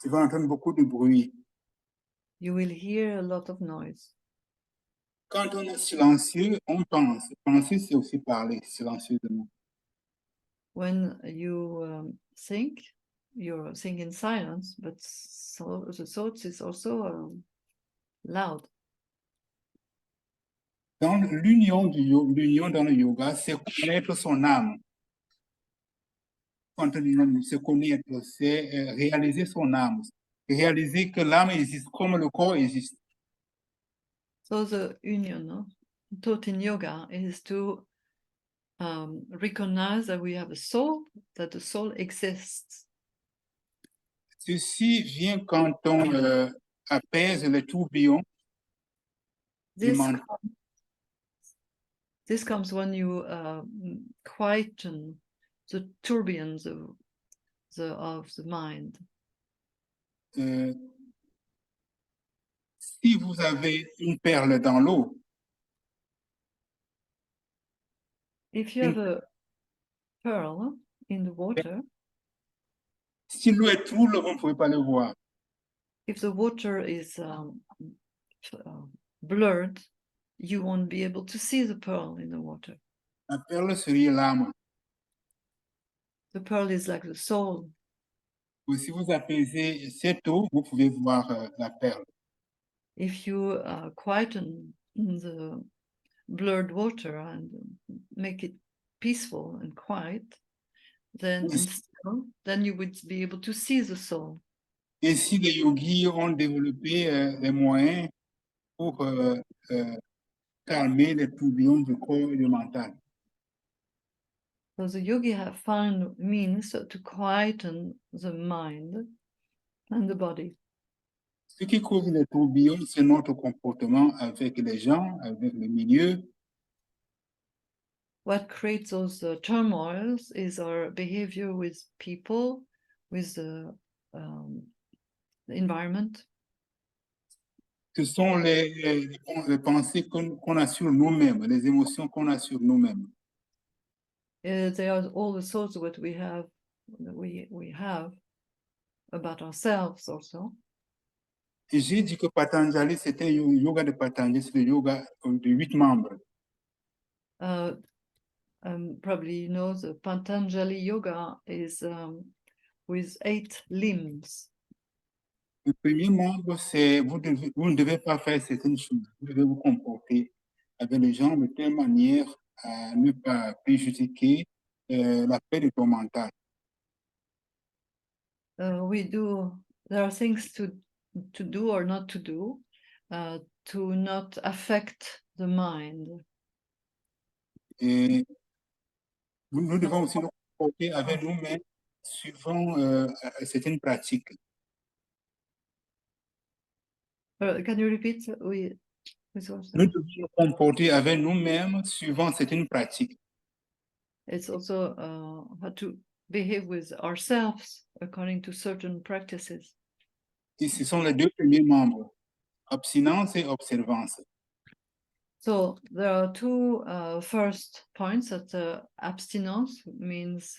tu vas entendre beaucoup de bruit. you will hear a lot of noise. Quand on est silencieux, on pense. Penser, c'est aussi parler silencieusement. When you think, you're thinking in silence, but so the thoughts is also loud. Dans l'union dans le yoga, c'est connaître son âme. Quand on dit se connaître, c'est réaliser son âme. Réaliser que l'âme existe comme le corps existe. So the union taught in yoga is to recognize that we have a soul, that the soul exists. Ceci vient quand on apaise le tourbillon du This, mental. this comes when you quieten the tourbillons of the mind. Si vous avez une perle dans l'eau, If you have a pearl in the water, si l'eau est trouble, vous ne pouvez pas le voir. if the water is blurred, you won't be able to see the pearl in the water. La perle serait l'âme. The pearl is like the soul. Ou si vous apaisez cette eau, vous pouvez voir la perle. If you quieten the blurred water and make it peaceful and quiet, then you would be able to see the soul. Ainsi, les yogis ont développé des moyens pour calmer les tourbillons du corps et du mental. So the yogi have found means to quieten the mind and the body. Ce qui cause les tourbillons, c'est notre comportement avec les gens, avec le milieu. What creates those turmoils is our behavior with people, with the environment. Ce sont les pensées qu'on a sur nous-mêmes, les émotions qu'on a sur nous-mêmes. They are all the thoughts that we have about ourselves also. Et j'ai dit que Patanjali, c'était un yoga de Patanjali, c'est le yoga de 8 membres. Probably you know the Patanjali yoga is with 8 limbs. Le premier membre, c'est vous ne devez pas faire certaines choses. Vous devez vous comporter avec les gens de telle manière à ne pas préjudiquer la paix de ton mental. There are things to do or not to do to not affect the mind. Et nous devons aussi nous comporter avec nous-mêmes suivant certaines pratiques. Can you repeat? Nous devons nous comporter avec nous-mêmes suivant certaines pratiques. It's also how to behave with ourselves according to certain practices. Et ce sont les 2 premiers membres, abstinence et observance. So there are 2 first points that abstinence means,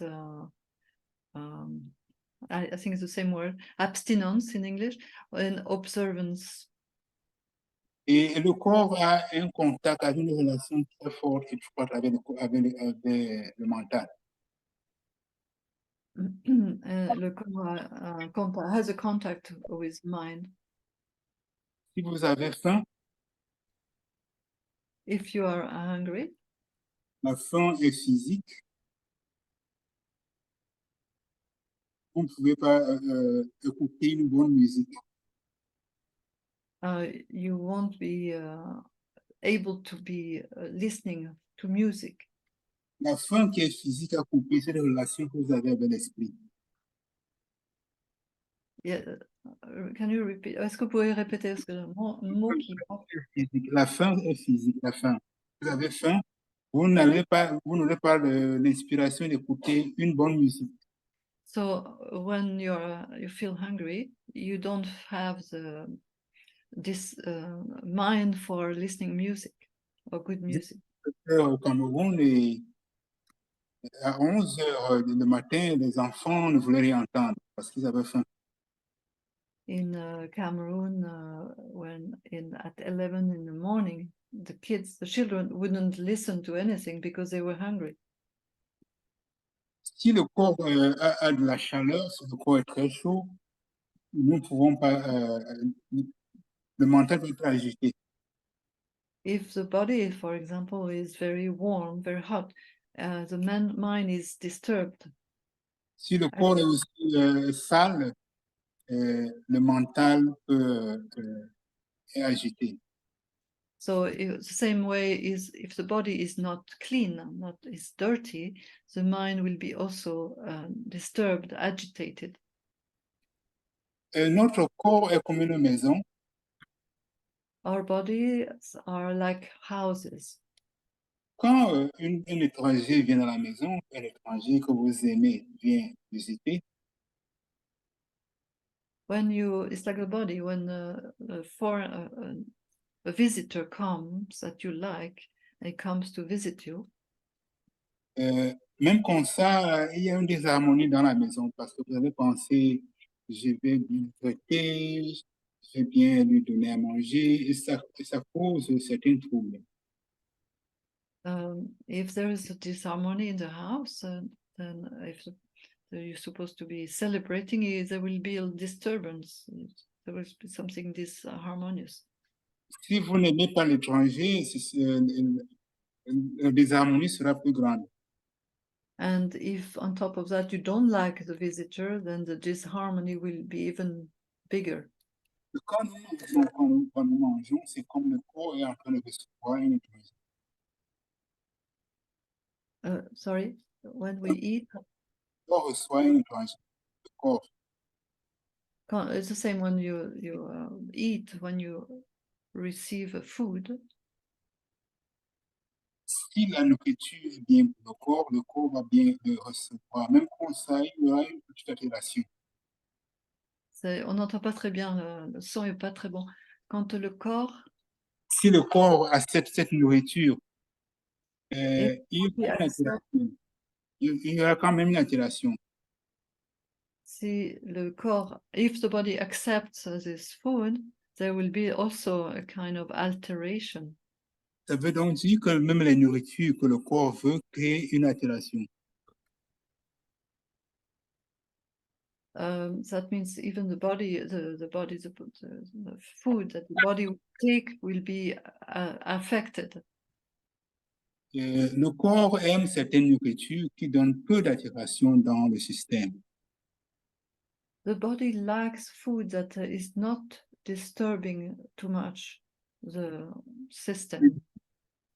I think it's the same word, abstinence in English, and observance. Et le corps a un contact, avec une relation très forte, étroite avec le mental. Le corps has a contact with mind. Si vous avez faim, If you are hungry, la faim est physique. Vous ne pouvez pas écouter une bonne musique. you won't be able to be listening to music. La faim qui est physique à couper, c'est la relation que vous avez avec l'esprit. Yeah, can you repeat? Est-ce que vous pouvez répéter ce que le mot qui La faim est physique, la faim. Vous avez faim, vous n'aurez pas l'inspiration d'écouter une bonne musique. So when you feel hungry, you don't have this mind for listening music or good music. Au Cameroun, à 11 heures le matin, les enfants ne voulaient rien entendre parce qu'ils avaient faim. In Cameroon, at 11 in the morning, the children wouldn't listen to anything because they were hungry. Si le corps a de la chaleur, si le corps est très chaud, nous ne pouvons pas, le mental peut être agité. If the body, for example, is very warm, very hot, the mind is disturbed. Si le corps est aussi sale, le mental est agité. So the same way is if the body is not clean, is dirty, the mind will be also disturbed, agitated. Notre corps est comme une maison. Our bodies are like houses. Quand un étranger vient dans la maison, un étranger que vous aimez vient visiter, It's like the body when a visitor comes that you like, and comes to visit you. même comme ça, il y a une désharmonie dans la maison parce que vous avez pensé, je vais bien le traiter, je vais bien lui donner à manger, et ça cause certains troubles. If there is a disharmony in the house, then if you're supposed to be celebrating, there will be a disturbance. There will be something disharmonious. Si vous n'aimez pas l'étranger, la désharmonie sera plus grande. And if on top of that you don't like the visitor, then the disharmony will be even bigger. Quand nous mangeons, c'est comme le corps est en train de recevoir une étranger. Sorry, when we eat, Le corps reçoit une étranger. Le corps. it's the same when you eat, when you receive food. Si la nourriture est bien pour le corps va bien le recevoir. Même comme ça, il y aura une petite altération. On n'entend pas très bien, le son n'est pas très bon. Quand le corps... Si le corps accepte cette nourriture, il y aura quand même une altération. Si le corps, if the body accepts this food, there will be also a kind of alteration. Ça veut donc dire que même la nourriture que le corps veut créer une altération. That means even the body, the food that the body will take will be affected. Le corps aime certaines nourritures qui donnent peu d'altération dans le système. The body likes food that is not disturbing too much the system.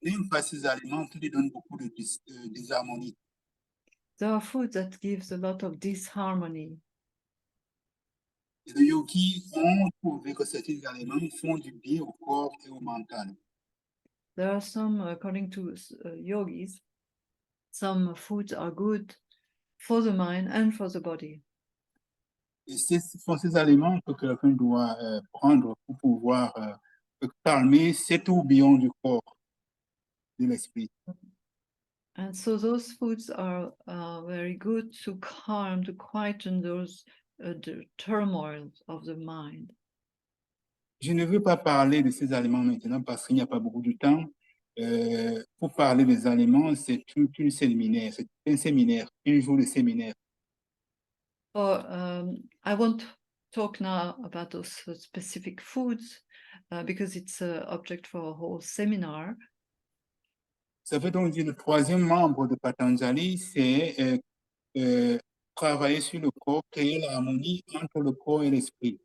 Même pas ces aliments qui lui donnent beaucoup de désharmonie. There are foods that gives a lot of disharmony. Les yogis ont trouvé que certains aliments font du bien au corps et au mental. There are some, according to yogis, some foods are good for the mind and for the body. Et ce sont ces aliments que quelqu'un doit prendre pour pouvoir calmer ces tourbillons du corps, de l'esprit. And so those foods are very good to quieten those the turmoil of the mind. Je ne veux pas parler de ces aliments maintenant parce qu'il n'y a pas beaucoup de temps. Pour parler des aliments, c'est tout un séminaire, c'est un séminaire, un jour de séminaire. Or I won't talk now about those specific foods because it's an object for a whole seminar. Ça veut donc dire le troisième membre de Patanjali, c'est travailler sur le corps, créer l'harmonie entre le corps et l'esprit.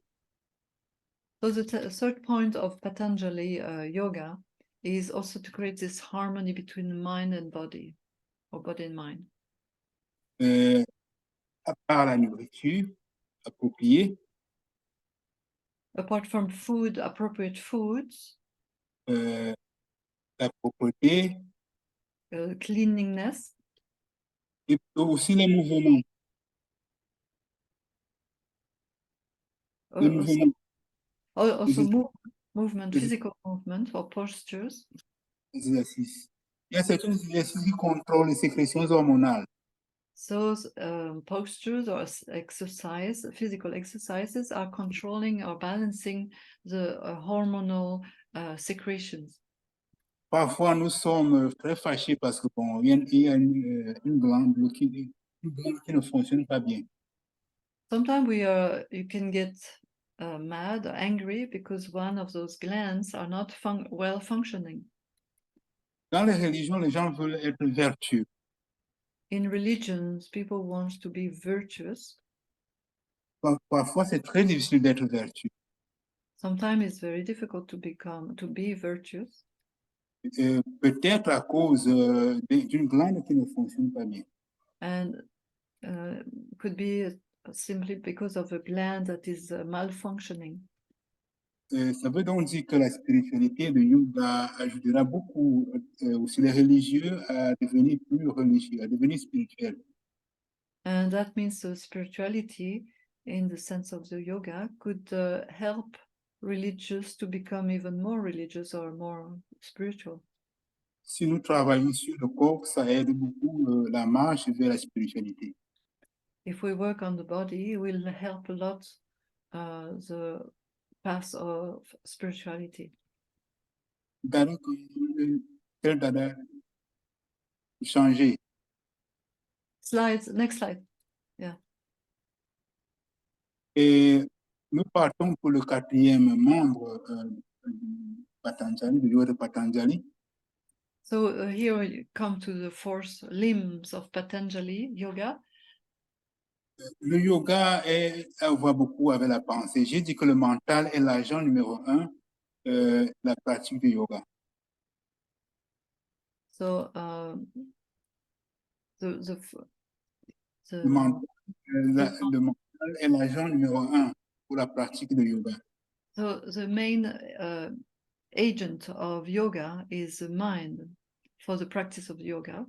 So the third point of Patanjali yoga is also to create this harmony between mind and body, or body and mind. Par la nourriture appropriée, Apart from food, appropriate foods, la propreté cleanliness, et aussi les mouvements. Les also, mouvements. also Les movement, les physical movement or postures. exercices. Il y a certains exercices qui contrôlent les sécrétions hormonales. Those postures or exercise, physical exercises are controlling or balancing the hormonal secretions. Parfois, nous sommes très fâchés parce que bon, il y a une glande bloquée, une glande qui ne fonctionne pas bien. Sometimes you can get mad or angry because one of those glands are not well functioning. Dans les religions, les gens veulent être vertueux. In religions, people want to be virtuous. Parfois, c'est très difficile d'être vertueux. Sometimes it's very difficult to be virtuous. Peut-être à cause d'une glande qui ne fonctionne pas bien. And could be simply because of a gland that is malfunctioning. Ça veut donc dire que la spiritualité de yoga aidera beaucoup aussi les religieux à devenir plus religieux, à devenir spirituels. And that means the spirituality, in the sense of the yoga, could help religious to become even more religious or more spiritual. Si nous travaillons sur le corps, ça aide beaucoup la marche vers la spiritualité. If we work on the body, it will help a lot the path of spirituality. Dada, quel dada changer. Slides, next slide. Et nous partons pour le quatrième membre du Patanjali, du yoga de Patanjali. So here we come to the fourth limbs of Patanjali yoga. Le yoga a à voir beaucoup avec la pensée. J'ai dit que le mental est l'agent numéro 1 de la pratique du yoga. So Le mental est l'agent numéro 1 pour la pratique du yoga. So the main agent of yoga is the mind for the practice of yoga.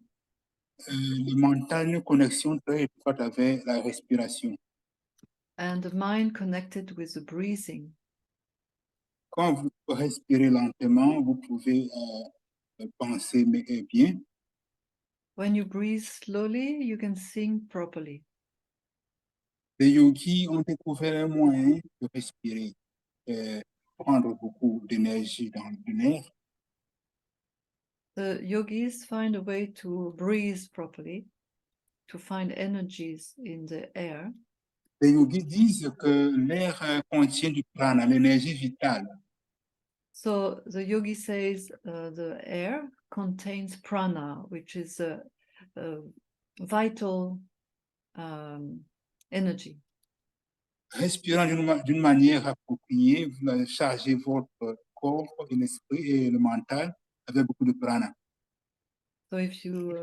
Le mental a une connexion très étroite avec la respiration. And the mind connected with the breathing. Quand vous respirez lentement, vous pouvez penser bien. When you breathe slowly, you can think properly. Les yogis ont découvert un moyen de respirer, prendre beaucoup d'énergie dans l'air. The yogis find a way to breathe properly, to find energies in the air. Les yogis disent que l'air contient du prana, l'énergie vitale. So the yogi says the air contains prana, which is a vital energy. Respirant d'une manière appropriée, vous chargez votre corps et l'esprit et le mental avec beaucoup de prana. So if you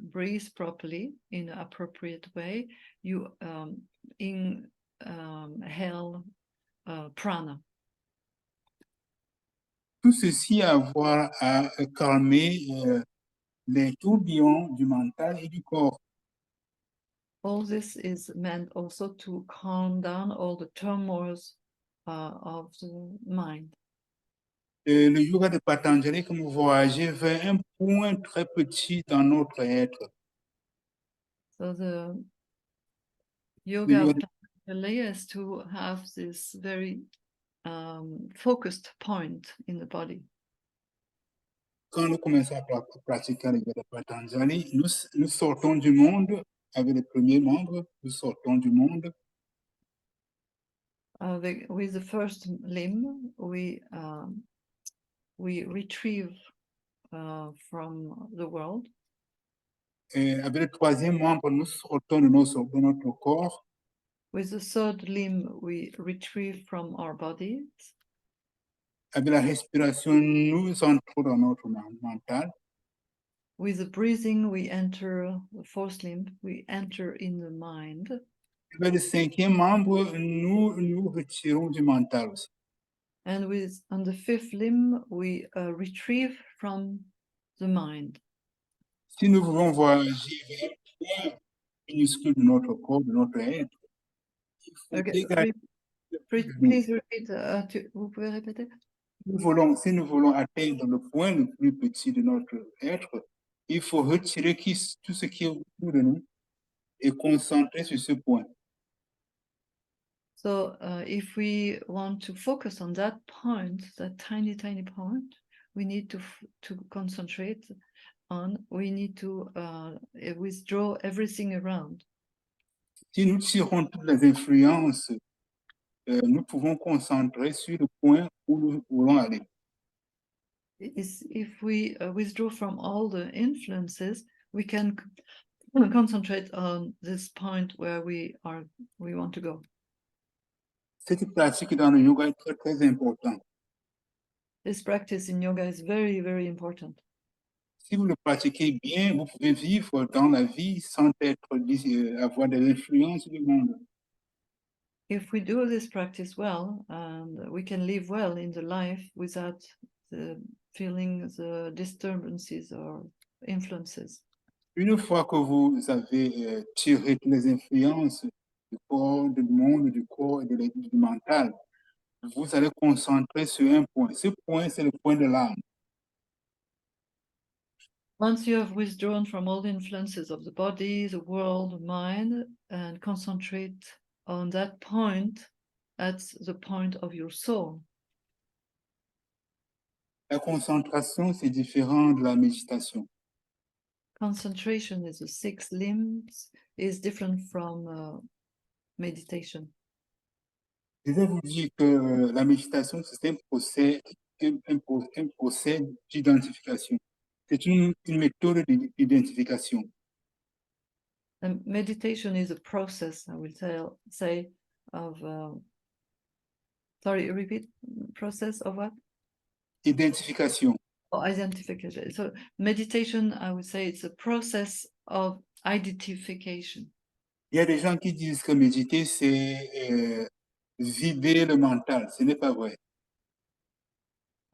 breathe properly in an appropriate way, you inhale prana. Tout ceci a à voir à calmer les tourbillons du mental et du corps. All this is meant also to calm down all the turmoils of the mind. Le yoga de Patanjali, comme vous voyagez vers un point très petit dans notre être. So the yoga yoga of Patanjali is to have this very focused point in the body. Quand nous commençons à pratiquer le Yoga de Patanjali, nous sortons du monde avec les premiers membres, nous sortons du monde With the first limb, we retrieve from the world. et avec le troisième membre, nous sortons de notre corps With the third limb, we retrieve from our bodies. avec la respiration, nous entrons dans notre mental. With the breathing, we enter the fourth limb, we enter in the mind. Avec le cinquième membre, nous retirons du mental aussi. And on the fifth limb, we retrieve from the mind. Si nous voulons voyager vers un point minuscule de notre corps, de notre être, il faut dégager Please repeat. Vous pouvez répéter? Si nous voulons atteindre le point le plus petit de notre être, il faut retirer tout ce qui est autour de nous et concentrer sur ce point. So if we want to focus on that point, that tiny point, we need to concentrate on, we need to withdraw everything around. Si nous tirons toutes les influences, nous pouvons concentrer sur le point où nous voulons aller. If we withdraw from all the influences, we can concentrate on this point where we want to go. Cette pratique dans le yoga est très, très importante. This practice in yoga is very, very important. Si vous le pratiquez bien, vous pouvez vivre dans la vie sans avoir de l'influence du monde. If we do this practice well, and we can live well in the life without feeling the disturbances or influences. Une fois que vous avez tiré toutes les influences du corps, du monde, du corps et du mental, vous allez concentrer sur un point. Ce point, c'est le point de l'âme. Once you have withdrawn from all the influences of the body, the world, the mind, and concentrate on that point, that's the point of your soul. La concentration, c'est différent de la méditation. Concentration is the 6 limbs, is different from meditation. Je vais vous dire que la méditation, c'est un procès d'identification. C'est une méthode d'identification. And meditation is a process, I will say, of, sorry, repeat, process of what? Identification. Oh, identification. So meditation, I would say it's a process of identification. Il y a des gens qui disent que méditer, c'est vider le mental. Ce n'est pas vrai.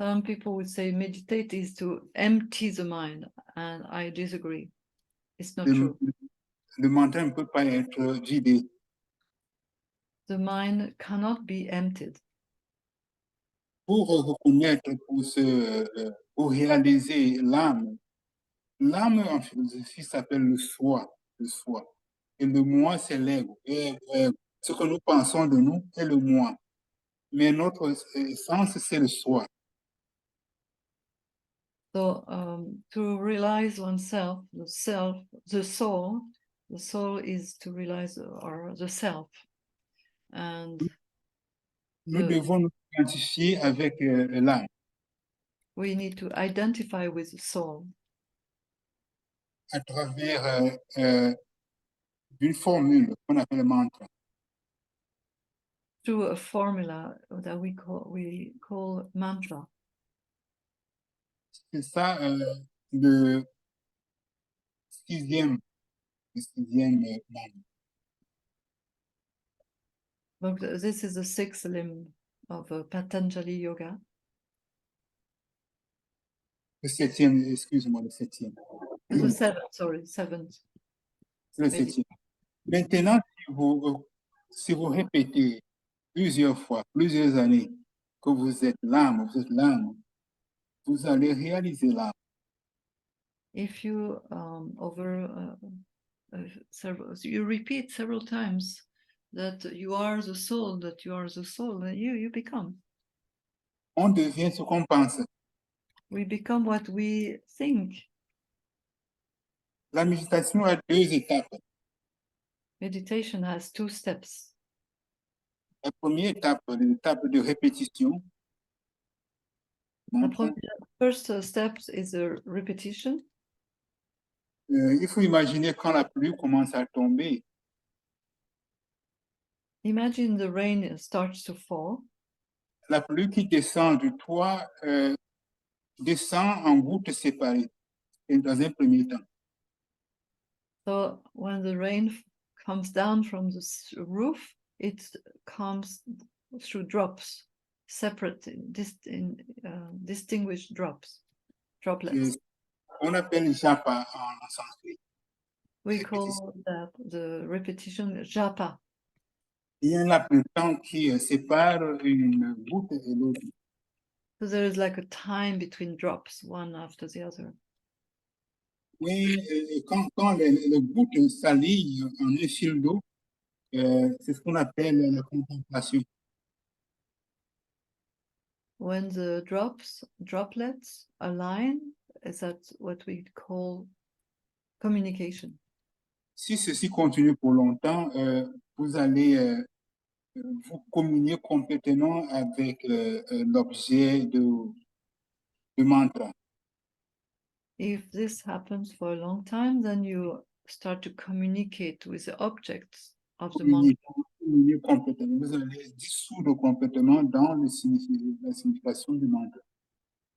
Some people would say meditate is to empty the mind, and I disagree. It's not true. Le mental ne peut pas être vidé. The mind cannot be emptied. Pour reconnaître, pour réaliser l'âme, l'âme en philosophie s'appelle le soi, le soi. Et le moi, c'est l'ego. Et ce que nous pensons de nous est le moi. Mais notre essence, c'est le soi. So to realize oneself, the soul is to realize the self. And nous devons nous identifier avec l'âme. We need to identify with the soul. À travers une formule qu'on appelle mantra. Through a formula that we call mantra. C'est ça le sixième membre. But this is the 6th limb of Patanjali Yoga. Le septième, excuse-moi, le septième. The 7th, sorry, 7th. C'est le septième. Maintenant, si vous répétez plusieurs fois, plusieurs années, que vous êtes l'âme, vous allez réaliser l'âme. If you you repeat several times that you are the soul, then you become. on devient ce qu'on pense. We become what we think. La méditation a 2 étapes. Meditation has 2 steps. La première étape, l'étape de répétition. The Donc, first step is a repetition. il faut imaginer quand la pluie commence à tomber, Imagine the rain starts to fall. la pluie qui descend du toit descend en gouttes séparées, et dans un premier temps. So when the rain comes down from the roof, it comes through drops, separate, distinguished droplets. On appelle japa en sanskrit. We call that the repetition japa. Il y a un laps de temps qui sépare une goutte et l'autre. So there is like a time between drops, one after the other. Oui, et quand les gouttes s'alignent en un fil d'eau, c'est ce qu'on appelle la contemplation. When the droplets align, is that what we call communication. Si ceci continue pour longtemps, vous allez vous communier complètement avec l'objet de mantra. If this happens for a long time, then you start to communicate with the objects of the mantra. Communier complètement. Vous allez dissoudre complètement dans la signification du mantra.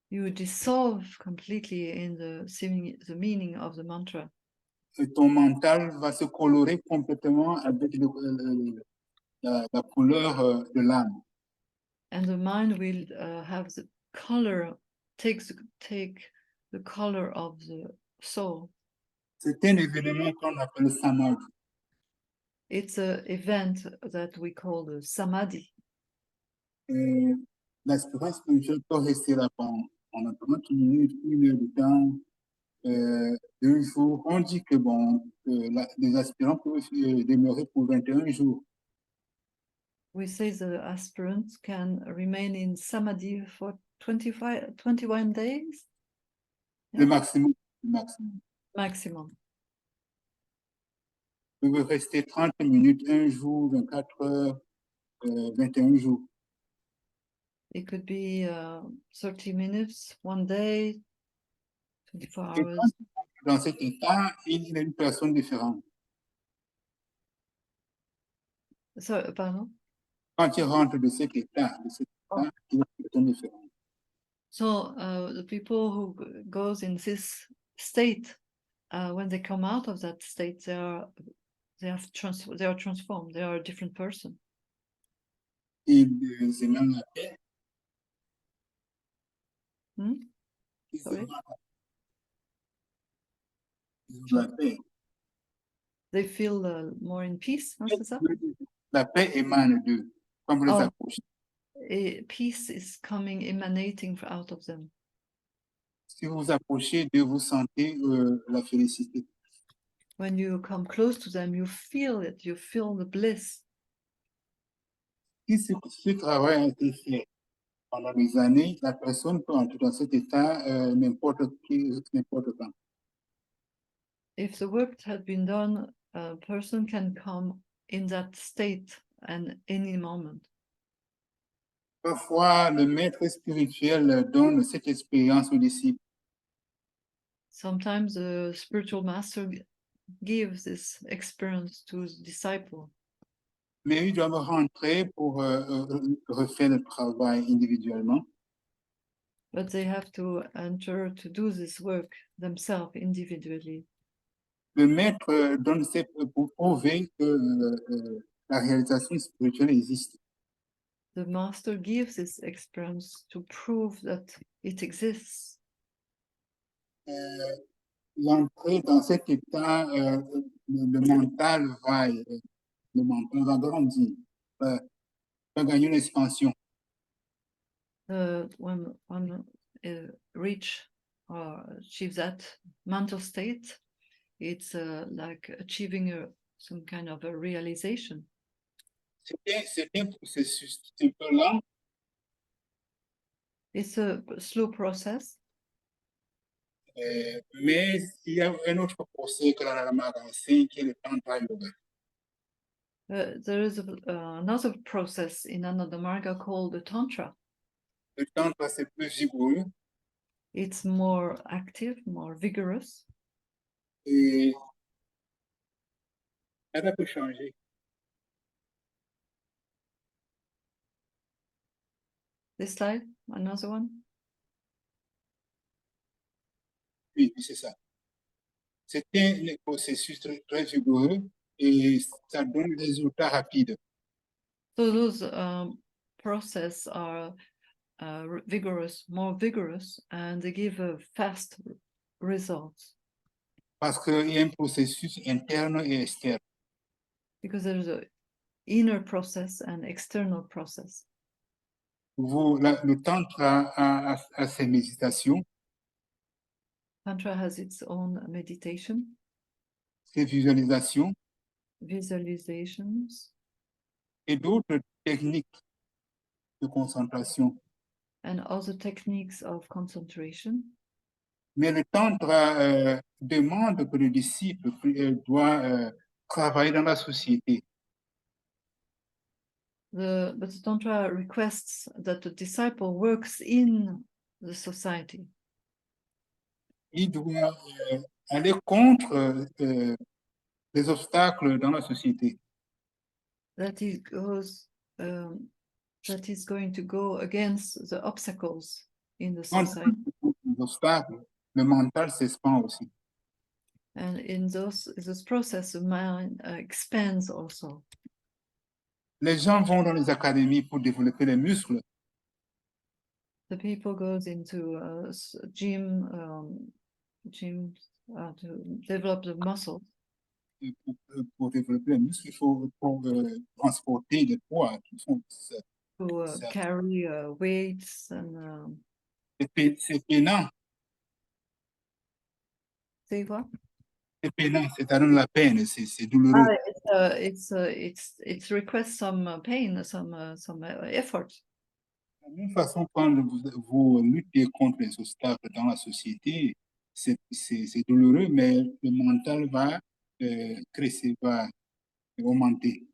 You dissolve completely in the meaning of the mantra. Et ton mental va se colorer complètement avec la couleur de l'âme. And the mind will have the color, take the color of the soul. C'est un événement qu'on appelle samadhi. It's an event that we call the samadhi. L'aspirant spirituel peut rester là pendant 30 minutes, 1 heure de temps, 2 jours. On dit que les aspirants peuvent demeurer pour 21 jours. We say the aspirants can remain in samadhi for 21 days. Le maximum. Le maximum. Maximum. Vous pouvez rester 30 minutes, 1 jour, 24 heures, 21 jours. It could be 30 minutes, 1 day, 24 Et hours. quand dans cet état, il y a une personne différente. So, pardon? Quand il rentre de cet état, il y a une personne différente. So the people who goes in this state, when they come out of that state, they are transformed. They are a different person. Et c'est même la paix. Hmm? Ils Sorry? ont la paix. They feel more in peace, hein, c'est ça? La paix émane d'eux. Quand vous les Oh. approchez, Peace is emanating out of them. si vous vous approchez d'eux, vous sentez la félicité. When you come close to them, you feel it. You feel the bliss. Si ce travail a été fait pendant des années, la personne peut entrer dans cet état n'importe quand. If the work had been done, a person can come in that state at any moment. Parfois, le maître spirituel donne cette expérience aux disciples. Sometimes the spiritual master gives this experience to his disciple. Mais ils doivent rentrer pour refaire le travail individuellement. But they have to enter to do this work themselves individually. Le maître donne pour prouver que la réalisation spirituelle existe. The master gives this experience to prove that it exists. L'entrée dans cet état, le mental va grandir, va gagner une expansion. When one reach or achieve that mental state, it's like achieving some kind of a realization. C'est un processus un peu lent, It's a slow process, Mais il y a un autre procès que la magasin qui est le Tantra Yoga. there is another process in Ananda Marga called the Tantra. Le Tantra, c'est plus vigoureux It's more active, more vigorous, et ça peut changer. This slide, another one. Oui, c'est ça. C'est un processus très vigoureux et ça donne des résultats rapides. So those process are vigorous, more vigorous, and they give fast results Parce qu'il y a un processus interne et externe. because there's a inner process and external process. Le Tantra a ses méditations, Tantra has its own meditation, ses visualisations visualizations, et d'autres techniques de concentration. and other techniques of concentration. Mais le Tantra demande que le disciple doit travailler dans la société. But the Tantra requests that the disciple works in the society. Il doit aller contre les obstacles dans la société. That he goes, that he's going to go against the obstacles in the Quand society. les obstacles, le mental s'expand aussi. And in this process, the mind expands also. Les gens vont dans les académies pour développer les muscles, The people goes into gym to develop the muscle, et pour développer les muscles, il faut transporter des poids qui font to Ça. carry weights and c'est pénant, say what? c'est pénant, ça donne la peine, c'est douloureux. It requests some pain, some effort. De la même façon, quand vous luttez contre les obstacles dans la société, c'est douloureux, mais le mental va crescer, va augmenter.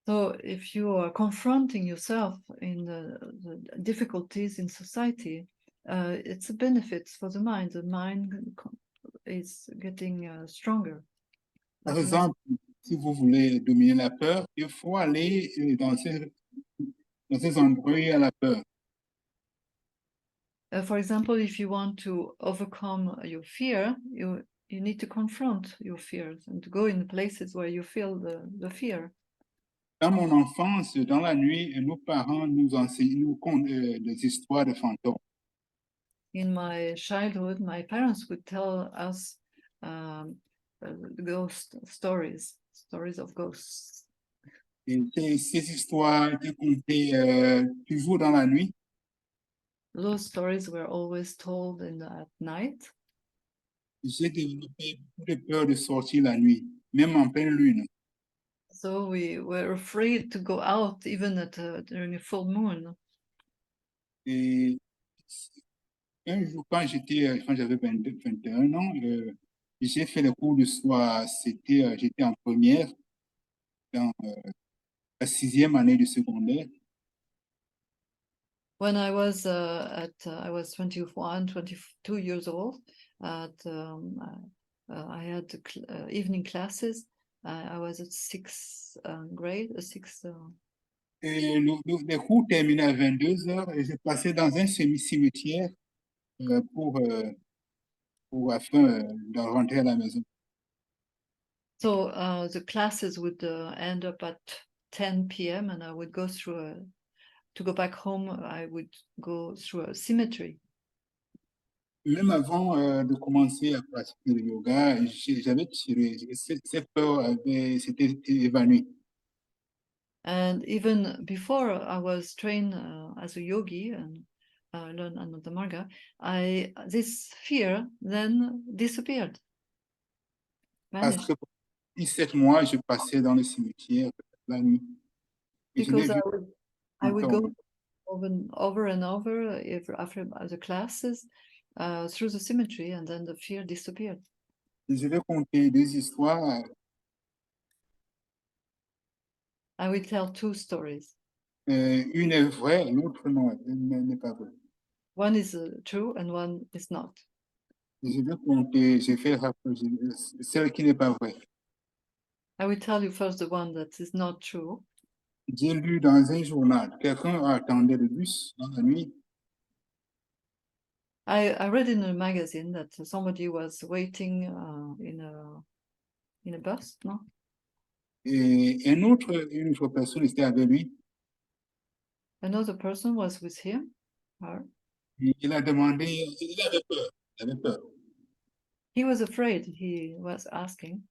So if you are confronting yourself in the difficulties in society, it's a benefit for the mind. The mind is getting stronger. Par exemple, si vous voulez dominer la peur, il faut aller dans ces endroits où il y a la peur. For example, if you want to overcome your fear, you need to confront your fears and to go in places where you feel the fear. Dans mon enfance, dans la nuit, nos parents nous content des histoires de fantômes. In my childhood, my parents would tell us ghost stories of ghosts. Et ces histoires étaient contées toujours dans la nuit. Those stories were always told at night. J'ai développé beaucoup de peur de sortir la nuit, même en pleine lune. So we were afraid to go out even during a full moon. Et un jour, quand j'avais 21 ans, j'ai fait les cours du soir. J'étais en première, dans la 6e année du secondaire. When I was I was 21, 22 years old, I had evening classes. I was at 6th grade, Et les cours terminaient à 22h et je passais dans un cimetière afin de rentrer à la maison. So the classes would end up at 10 p.m. and I would go to go back home, I would go through a cemetery. Même avant de commencer à pratiquer le yoga, j'avais tiré, cette peur s'était évanouie. And even before I was trained as a yogi and learned Ananda Marga, this fear then disappeared. Parce Vanished. que pour 17 mois, je passais dans le cimetière la nuit. Et je n'ai Because vu I would fantôme. go over and over after the classes through the cemetery, and then the fear disappeared. Et je vais conter deux histoires. I will tell two stories. Une est vraie, l'autre non, n'est pas vraie. One is true and one is not. Et je vais conter, je vais rapprocher celle qui n'est pas vraie. I will tell you first the one that is not true. J'ai lu dans un journal, quelqu'un attendait le bus dans la nuit. I read in a magazine that somebody was waiting in a bus, no? Et une autre personne était avec lui. Another person was with him, her. Il a demandé, il avait peur, il avait peur. He was afraid, he was asking.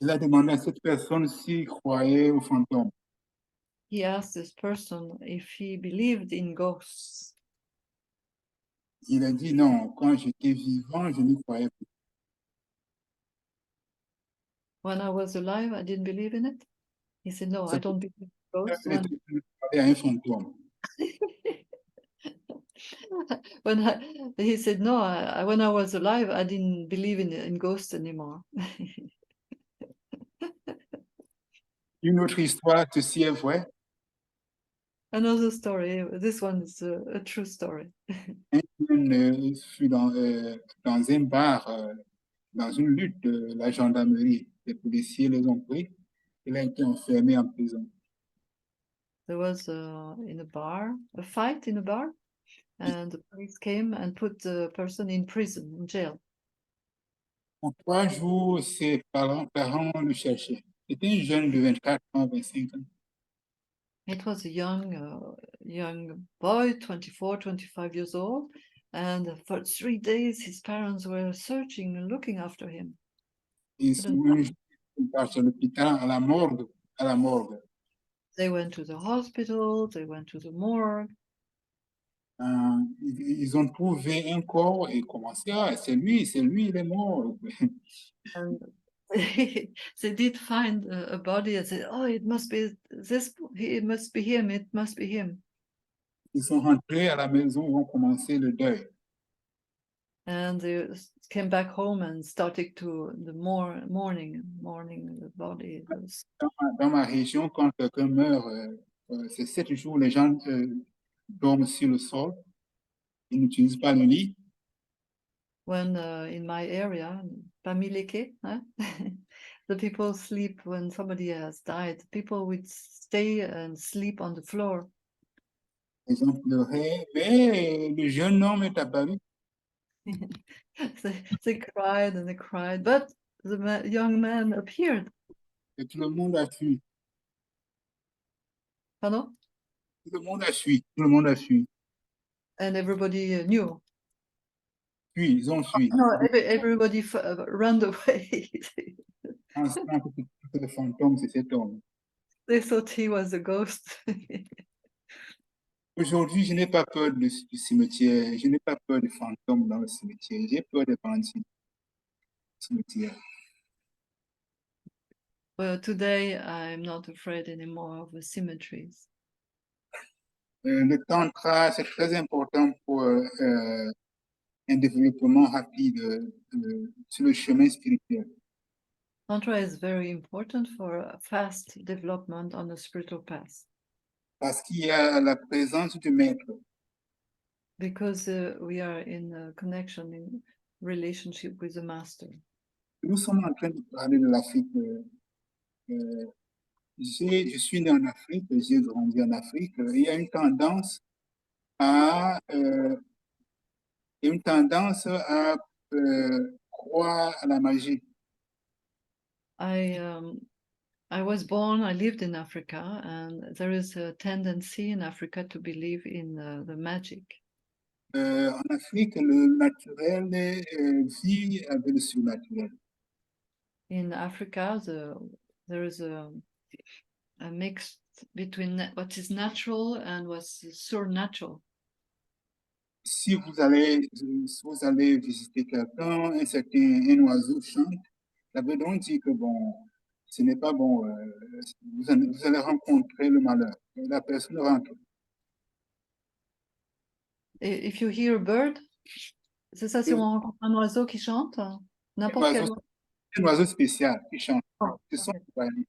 Il a demandé à cette personne s'il croyait aux fantômes. He asked this person if he believed in ghosts. Il a dit non, quand j'étais vivant, je n'y croyais pas. When I was alive, I didn't believe in it. He said, no, I don't believe in ghosts. Il parlait à un fantôme. He said, no, when I was alive, I didn't believe in ghosts anymore. Une autre histoire, ceci est vrai. Another story. This one is a true story. Un jeune fut dans un bar, dans une lutte de la gendarmerie. Les policiers les ont pris. Il a été enfermé en prison. There was in a bar, a fight in a bar, and the police came and put the person in prison, in jail. En 3 jours, ses parents le cherchaient. C'était un jeune de 24 ans, 25 ans. It was a young boy, 24, 25 years old, and for 3 days his parents were searching and looking after him. Et souvent, il passe à l'hôpital, à la morgue, à la morgue. They went to the hospital, they went to the morgue. Ils ont trouvé un corps et commencé, ah, c'est lui, il est mort. And they did find a body and said, oh, it must be this, it must be him, it must be him. Ils sont rentrés à la maison, ils ont commencé le deuil. And they came back home and started to the mourning the body. Dans ma région, quand quelqu'un meurt, c'est 7 jours, les gens dorment sur le sol. Ils n'utilisent pas le lit. When in my area, Pamileke, the people sleep when somebody has died. People would stay and sleep on the floor. Ils ont pleuré, mais le jeune homme est apparu. They cried and they cried, but the young man appeared. Et tout le monde a fui. Pardon? Tout le monde a fui. Tout le monde a fui. And everybody knew. Puis, ils ont fui. No, everybody ran away. Pensant que le fantôme, c'est cet homme. They thought he was a ghost. Aujourd'hui, je n'ai pas peur du cimetière. Je n'ai pas peur des fantômes dans le cimetière. J'ai peur des bandits. Cimetière. Well, today I'm not afraid anymore of the cemeteries. Le tantra, c'est très important pour un développement rapide sur le chemin spirituel. Tantra is very important for a fast development on the spiritual path Parce qu'il y a la présence du maître. because we are in a connection, in relationship with the master. Nous sommes en train de parler de l'Afrique. Je suis né en Afrique, j'ai grandi en Afrique. Il y a une tendance à croire à la magie. I was born, I lived in Africa, and there is a tendency in Africa to believe in the magic. En Afrique, le naturel vit avec le surnaturel. In Africa, there is a mix between what is natural and what's supernatural. Si vous allez visiter quelqu'un, un oiseau chante, ça veut donc dire que bon, ce n'est pas bon, vous allez rencontrer le malheur. La personne rentre. Et if you hear a bird, c'est ça, si on rencontre un oiseau qui chante, n'importe quel oiseau. Un oiseau spécial qui chante. Oh, Ce sont okay.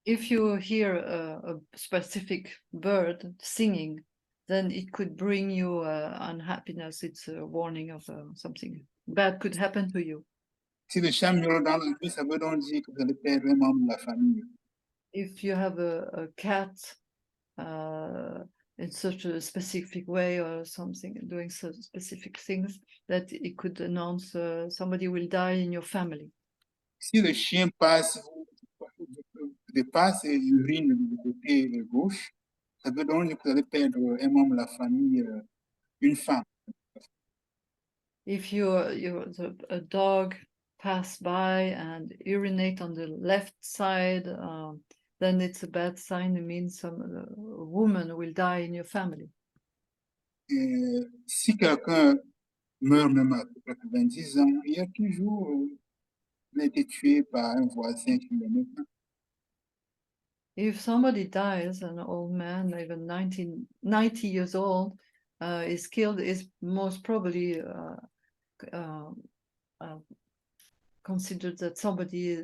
If you hear a specific bird singing, then it could bring you unhappiness. It's a warning of something bad could happen to you. Si le chat miaule dans la nuit, ça veut donc dire que vous allez perdre un membre de la famille. If you have a cat in such a specific way or something, doing such specific things, that it could announce somebody will die in your family. Si le chien dépasse et urine du côté gauche, ça veut donc dire que vous allez perdre un membre de la famille, une femme. If a dog pass by and urinate on the left side, then it's a bad sign. It means a woman will die in your family. Et si quelqu'un meurt même à 90 ans, il y a toujours, il a été tué par un voisin qui le met. If somebody dies, an old man, even 90 years old, is killed, is most probably considered that somebody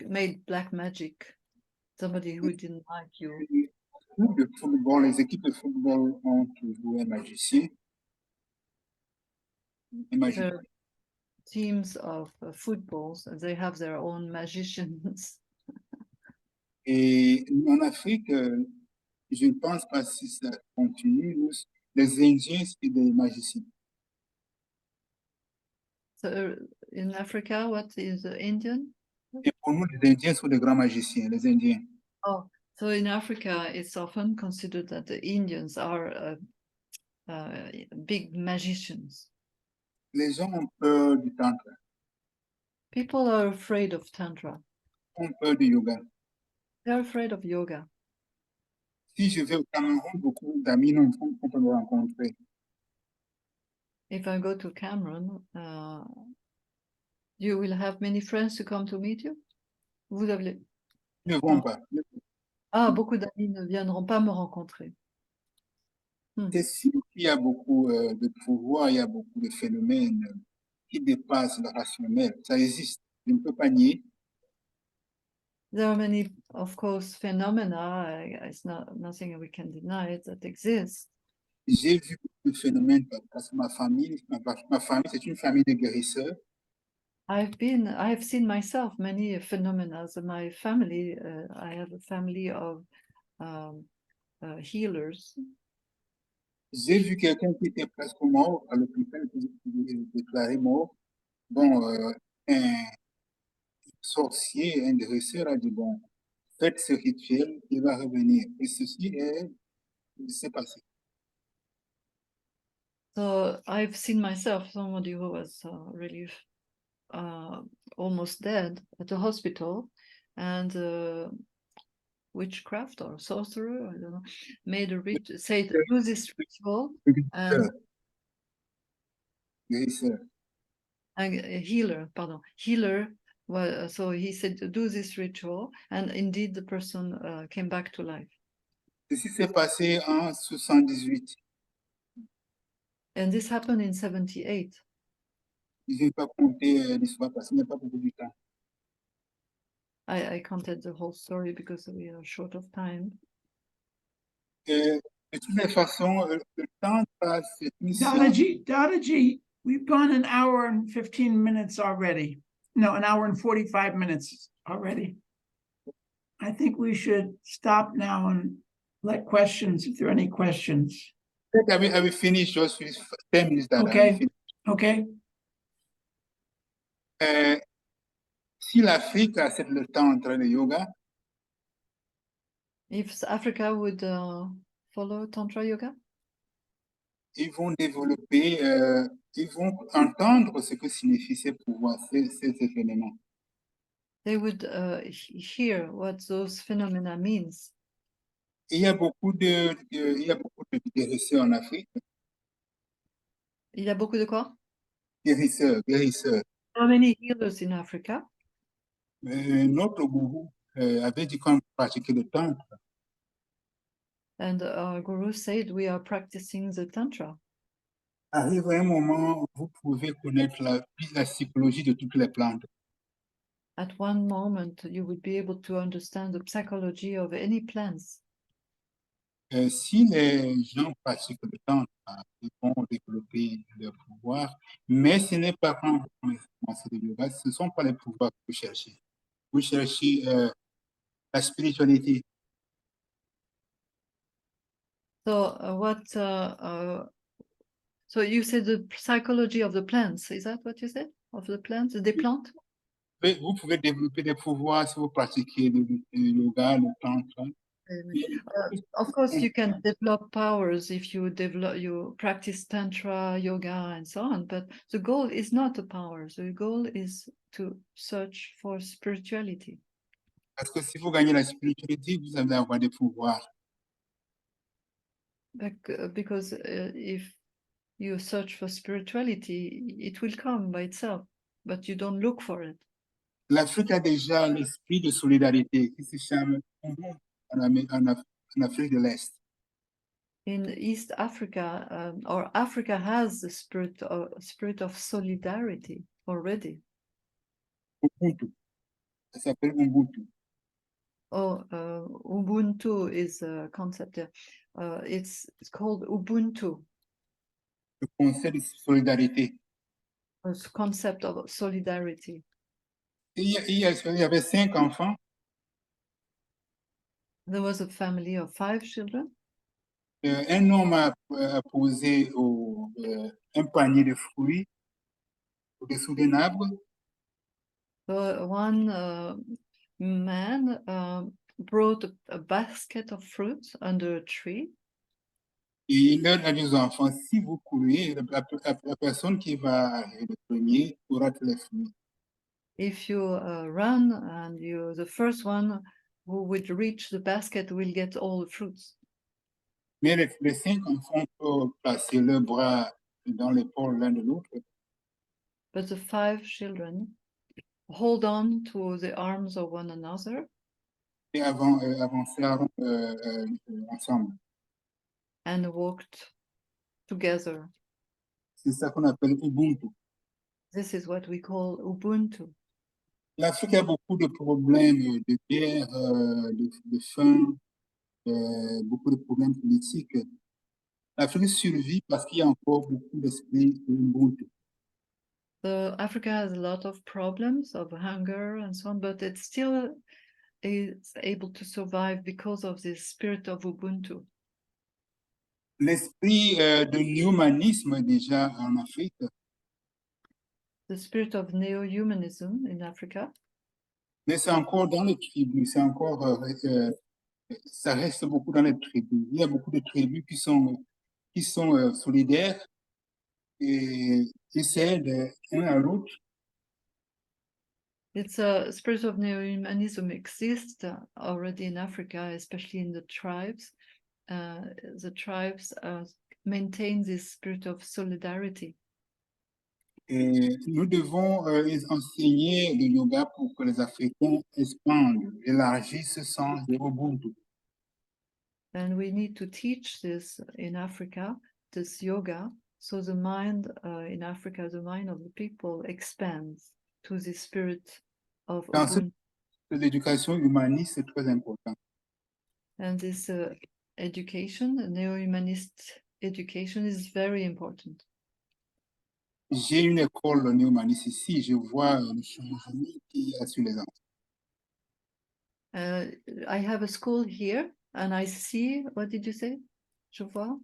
made black magic, somebody who didn't like you. De football, les équipes de football ont toujours un magicien. Un magicien. The teams of footballs, they have their own magicians. Et en Afrique, je ne pense pas si ça continue, les Indiens, c'est des magiciens. So in Africa, what is Indian? Et pour nous, les Indiens sont des grands magiciens, les Indiens. Oh, so in Africa, it's often considered that the Indians are big magicians. Les gens ont peur du tantra, People are afraid of Tantra. ont peur du yoga. They're afraid of yoga. Si je vais au Cameroun, beaucoup d'amis non qu'on peut me rencontrer. If I go to Cameroon, you will have many friends to come to meet you? Vous avez... Ils ne vont pas. Ah, beaucoup d'amis ne viendront pas me rencontrer. C'est sûr qu'il y a beaucoup de pouvoir, il y a beaucoup de phénomènes qui dépassent le rationnel. Ça existe. Je ne peux pas nier. There are many, of course, phenomena. It's not nothing we can deny it, that exists. J'ai vu beaucoup de phénomènes parce que ma famille, c'est une famille de guérisseurs. I have seen myself many phenomena. So my family, I have a family of healers. J'ai vu quelqu'un qui était presque mort à l'hôpital, qui était déclaré mort. Bon, un sorcier, un guérisseur a dit, bon, faites ce rituel, il va revenir. Et ceci s'est passé. So I've seen myself, somebody who was really almost dead at the hospital, and witchcraft or sorcerer, I don't know, made a ritual, said, do this ritual, and Guérisseur. a healer, healer. Well, so he said, do this ritual, and indeed the person came back to life. Ceci s'est passé en 78. And this happened in 78. Je ne vais pas compter l'histoire parce qu'il n'y a pas beaucoup de temps. I counted the whole story because we are short of time. De toutes les façons, le temps passe, c'est une Dadaji, we've gone an hour and 15 minutes already. No, an hour and 45 minutes already. I think we should stop now and let questions, if there are any questions. I will finish just with 10 minutes. Okay. Okay. Si l'Afrique accepte le temps entre le yoga, If Africa would follow Tantra Yoga, ils vont développer, ils vont entendre ce que signifient ces pouvoirs, ces événements. they would hear what those phenomena means. Il y a beaucoup de guérisseurs en Afrique. Il y a beaucoup de quoi? Guérisseurs. There are many healers in Africa. Notre gourou avait dit qu'on pratiquait le tantra. And our Guru said we are practicing the Tantra. Arrive un moment où vous pouvez connaître la psychologie de toutes les plantes. At one moment, you would be able to understand the psychology of any plants. Si les gens pratiquent le temps, ils vont développer leur pouvoir, mais ce n'est pas quand vous commencez le yoga, ce ne sont pas les pouvoirs que vous cherchez. Vous cherchez la spiritualité. So so you said the psychology of the plants, is that what you said? Of the plants, des plantes? Vous pouvez développer des pouvoirs si vous pratiquez le yoga, le tantra. Of course, you can develop powers if you practice tantra, yoga, and so on. But the goal is not the powers. The goal is to search for spirituality. Parce que si vous gagnez la spiritualité, vous allez avoir des pouvoirs. Because if you search for spirituality, it will come by itself, but you don't look for it. L'Afrique a déjà l'esprit de solidarité qui se chame en Afrique de l'Est. In East Africa, or Africa has the spirit of solidarity already. Ubuntu. Ça s'appelle Ubuntu. Oh, Ubuntu is a concept. It's called Ubuntu, Le concept de solidarité. a concept of solidarity. Il y avait 5 enfants. There was a family of 5 children. Un homme a posé un panier de fruits au-dessous d'un arbre. One man brought a basket of fruits under a tree. Et il leur a dit aux enfants, si vous courez, la personne qui va arriver le premier aura tous les fruits. If you run and the first one who would reach the basket will get all the fruits. Mais les 5 enfants peuvent placer leurs bras dans l'épaule l'un de l'autre. But the 5 children hold on to the arms of one another Et avancèrent ensemble. and walked together. C'est ça qu'on appelle Ubuntu. This is what we call Ubuntu. L'Afrique a beaucoup de problèmes de guerre, de faim, beaucoup de problèmes politiques. L'Afrique survit parce qu'il y a encore beaucoup d'esprit Ubuntu. Africa has a lot of problems of hunger and so on, but it still is able to survive because of this spirit of Ubuntu. L'esprit de l'humanisme déjà en Afrique, The spirit of neo-humanism in Africa, mais c'est encore dans les tribus, c'est encore, ça reste beaucoup dans les tribus. Il y a beaucoup de tribus qui sont solidaires et qui s'aident un à l'autre. it's a spirit of neo-humanism exists already in Africa, especially in the tribes. The tribes maintain this spirit of solidarity. Et nous devons enseigner le yoga pour que les Africains expandent, élargissent ce sens de Ubuntu. And we need to teach this in Africa, this yoga, so the mind in Africa, the mind of the people expands to the spirit of Dans ce Ubuntu. l'éducation humaniste, c'est très important. And this education, neo-humanist education, is very important. J'ai une école néo-humaniste ici, je vois le changement qu'il y a sur les enfants. I have a school here and I see, what did you say? Je vois?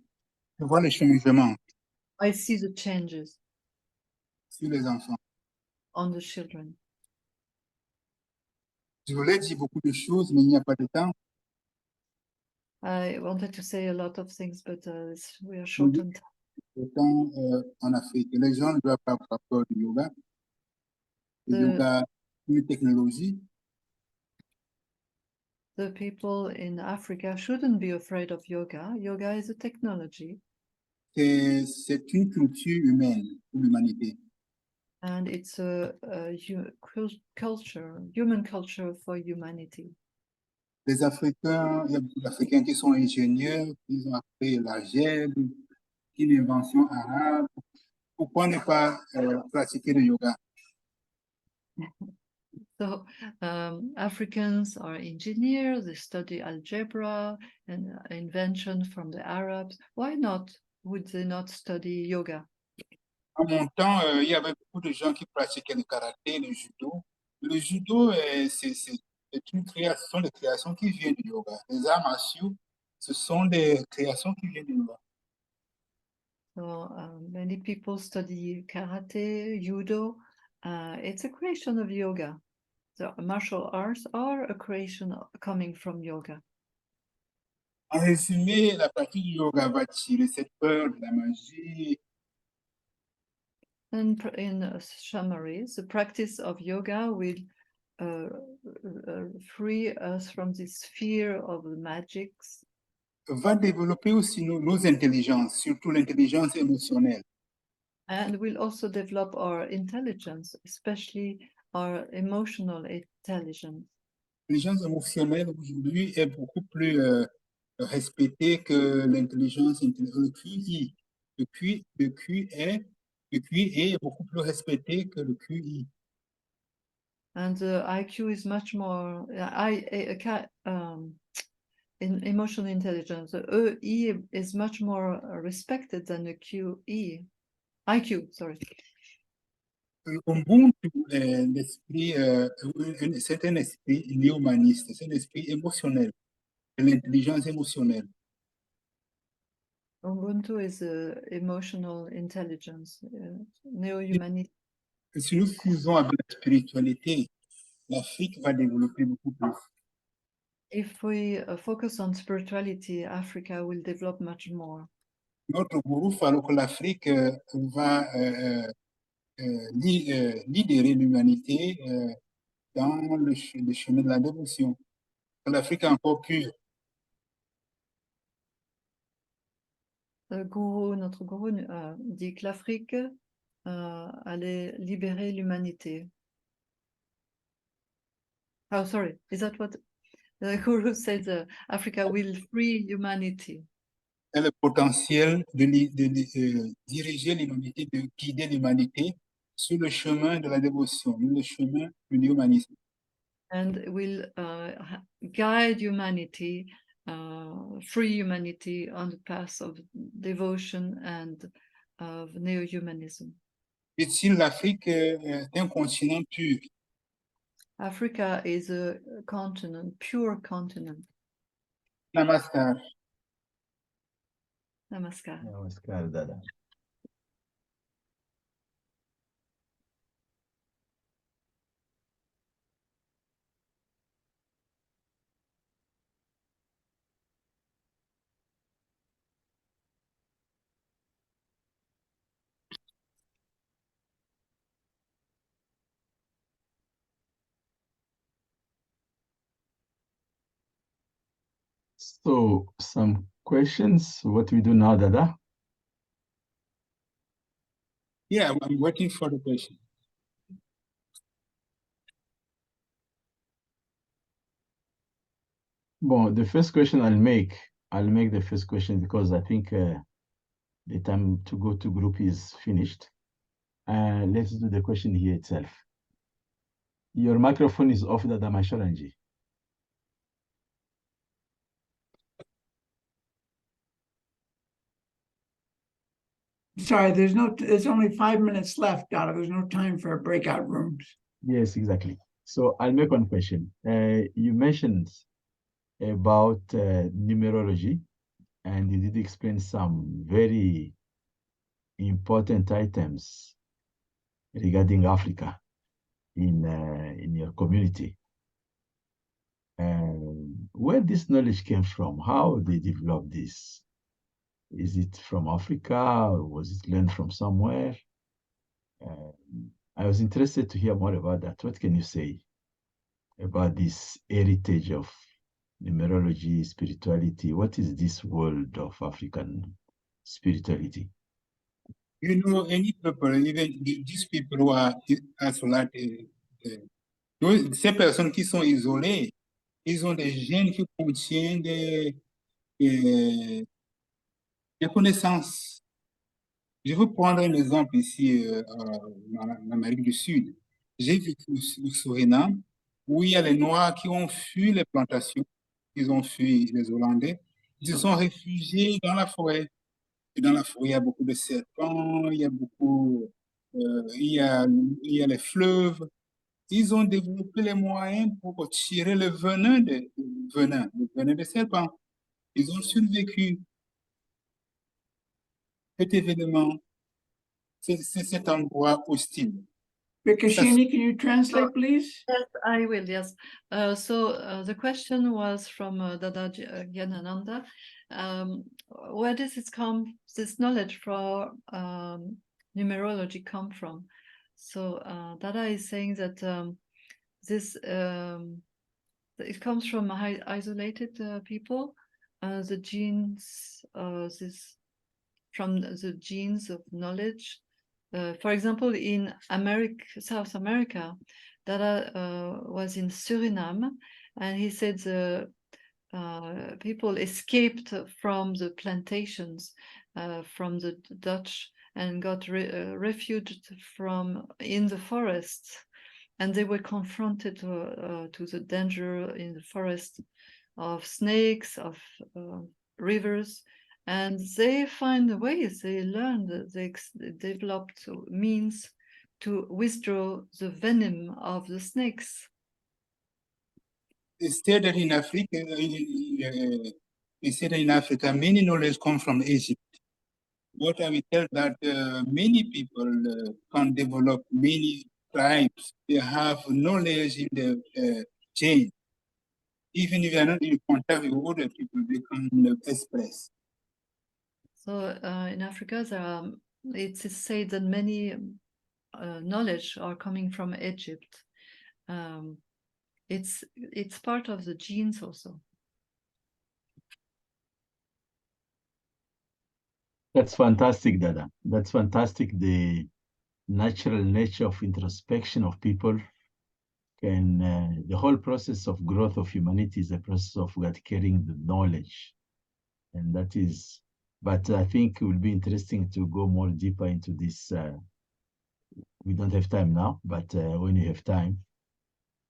Je vois le changement I see the changes sur les enfants. on the children. Je voulais dire beaucoup de choses, mais il n'y a pas de temps. I wanted to say a lot of things, but we are short on time. Le temps en Afrique. Les gens ne doivent pas avoir peur du yoga. Le yoga, une technologie. The people in Africa shouldn't be afraid of yoga. Yoga is a technology. C'est une culture humaine pour l'humanité. And it's a culture, human culture for humanity. Les Africains, il y a beaucoup d'Africains qui sont ingénieurs, qui ont appris l'algèbre, une invention arabe. Pourquoi ne pas pratiquer le yoga? So Africans are engineers, they study algebra and invention from the Arabs. Why not? Would they not study yoga? En mon temps, il y avait beaucoup de gens qui pratiquaient le karaté, le judo. Le judo, c'est une création, ce sont des créations qui viennent du yoga. Les arts martiaux, ce sont des créations qui viennent du yoga. So many people study karate, judo. It's a creation of yoga. The martial arts are a creation coming from yoga. En résumé, la pratique du yoga va tirer cette peur de la magie. And in summary, the practice of yoga will free us from this fear of the magics. Va développer aussi nos intelligences, surtout l'intelligence émotionnelle. And will also develop our intelligence, especially our emotional intelligence. L'intelligence émotionnelle aujourd'hui est beaucoup plus respectée que l'intelligence intellectuelle. Le QI est beaucoup plus respecté que le QI. And the IQ is much more in emotional intelligence. The EE is much more respected than the QE. IQ, sorry. Ubuntu est l'esprit, c'est un esprit néo-humaniste, c'est un esprit émotionnel, de l'intelligence émotionnelle. Ubuntu is emotional intelligence, neo-humanist. Si nous faisons avec la spiritualité, l'Afrique va développer beaucoup plus. If we focus on spirituality, Africa will develop much more. Notre gourou Farouk, l'Afrique va libérer l'humanité dans le chemin de la dévotion. L'Afrique est encore pure. Notre gourou dit que l'Afrique allait libérer l'humanité. Oh, sorry, is that what the guru says? Africa will free humanity. Elle a le potentiel de diriger l'humanité, de guider l'humanité sur le chemin de la dévotion, le chemin du humanisme. And will guide humanity, free humanity on the path of devotion and of neo-humanism. Et l'Afrique est un continent pur. Africa is a continent, pure continent. Namaskar. Namaskar. Namaskar, Dada. So, some questions. What we do now, Dada? Yeah, I'm waiting for the question. Well, the first question I'll make the first question because I think the time to go to group is finished. Let's do the question here itself. Your microphone is off, Dada Masharanji. Sorry, there's only 5 minutes left, Dada. There's no time for breakout rooms. Yes, exactly. So I'll make one question. You mentioned about numerology, and you did explain some very important items regarding Africa in your community. Where this knowledge came from, how they developed this? Is it from Africa, or was it learned from somewhere? I was interested to hear more about that. What can you say about this heritage of numerology, spirituality? What is this world of African spirituality? You know, any people, even these people who are isolated, ces personnes qui sont isolées, ils ont des gènes qui contiennent des connaissances. Je vais prendre un exemple ici en Amérique du Sud. J'ai vécu au Suriname, où il y a les Noirs qui ont fui les plantations, ils ont fui les Hollandais, ils se sont réfugiés dans la forêt. Et dans la forêt, il y a beaucoup de serpents, il y a beaucoup, il y a les fleuves. Ils ont développé les moyens pour tirer le venin de serpent. Ils ont survécu. Cet événement, c'est cet endroit hostile. Bekashini, can you translate, please? Yes, I will, yes. The question was from Dada Gyanananda. Where does this knowledge for numerology come from? So Dada is saying that it comes from isolated people, the genes, from the genes of knowledge. For example, in South America, Dada was in Suriname, and he said the people escaped from the plantations, from the Dutch, and got refuged in the forests, and they were confronted to the danger in the forest of snakes, of rivers. And they find ways, they learned, they developed means to withdraw the venom of the snakes. Instead in Africa, many knowledge come from Egypt. What I will tell that many people can develop many tribes. They have knowledge in the chain. Even if they are not in contact with other people, they can express. So in Africa, it is said that many knowledge are coming from Egypt. It's part of the genes also. That's fantastic, Dada. That's fantastic. The natural nature of introspection of people can, the whole process of growth of humanity is a process of carrying the knowledge. And that is, but I think it will be interesting to go more deeper into this. We don't have time now, but when you have time,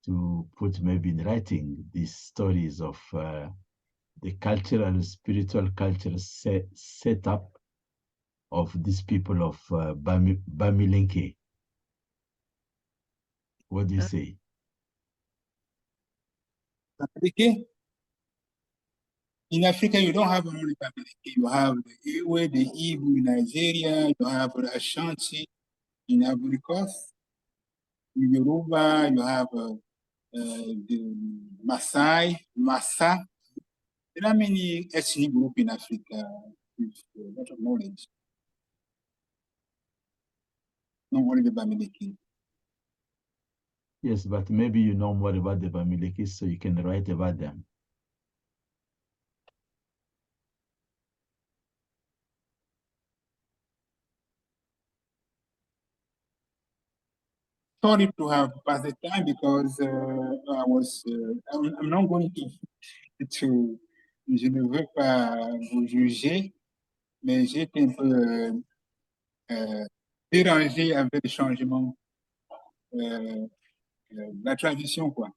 to put maybe in writing these stories of the cultural, spiritual cultural setup of these people of Bamilenke. What do you say? In Africa, you don't have only Bamilenke. You have the Ewe, the Igbo in Nigeria, you have the Ashanti in Ivory Coast, in Yoruba, you have the Maasai, Massa. There are many ethnic groups in Africa with a lot of knowledge. Not only the Bamilenke. Yes, but maybe you know more about the Bamilekis, so you can write about them. Sorry to have passed the time because I'm not going to, je ne veux pas vous juger, mais j'étais un peu dérangé avec le changement la tradition, quoi.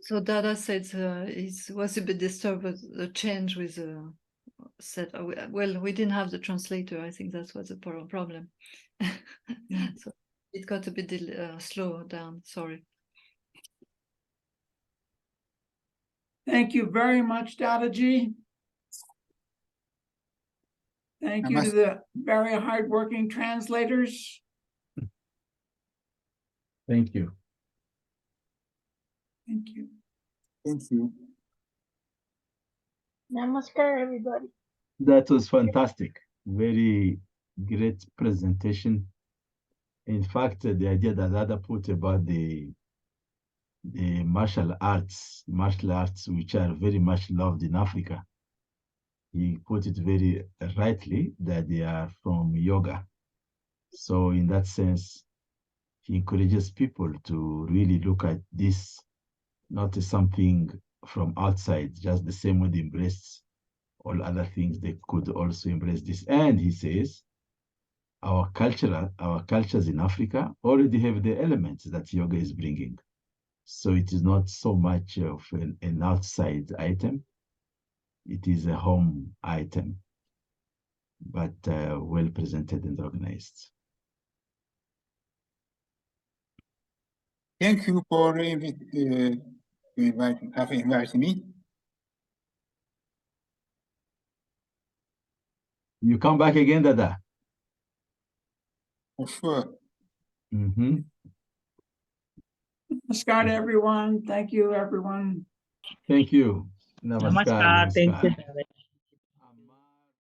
So Dada said he was a bit disturbed with the change with said, well, we didn't have the translator. I think that was the problem. So it got a bit slow down. Sorry. Thank you very much, Dadaji. Thank you to the very hardworking translators. Thank you. Thank you. Thank you. Namaskar, everybody. That was fantastic. Very great presentation. In fact, the idea that Dada put about the martial arts, which are very much loved in Africa, he put it very rightly that they are from yoga. So in that sense, he encourages people to really look at this not as something from outside, just the same way they embraced all other things, they could also embrace this. And he says, our cultures in Africa already have the elements that yoga is bringing. So it is not so much of an outside item. It is a home item, but well presented and organized. Thank you for having invited me. You come back again, Dada. For sure. Mm-hmm. Namaskar to everyone. Thank you, everyone. Thank you. Namaskar. Namaskar. Thank you, Namaskar. David.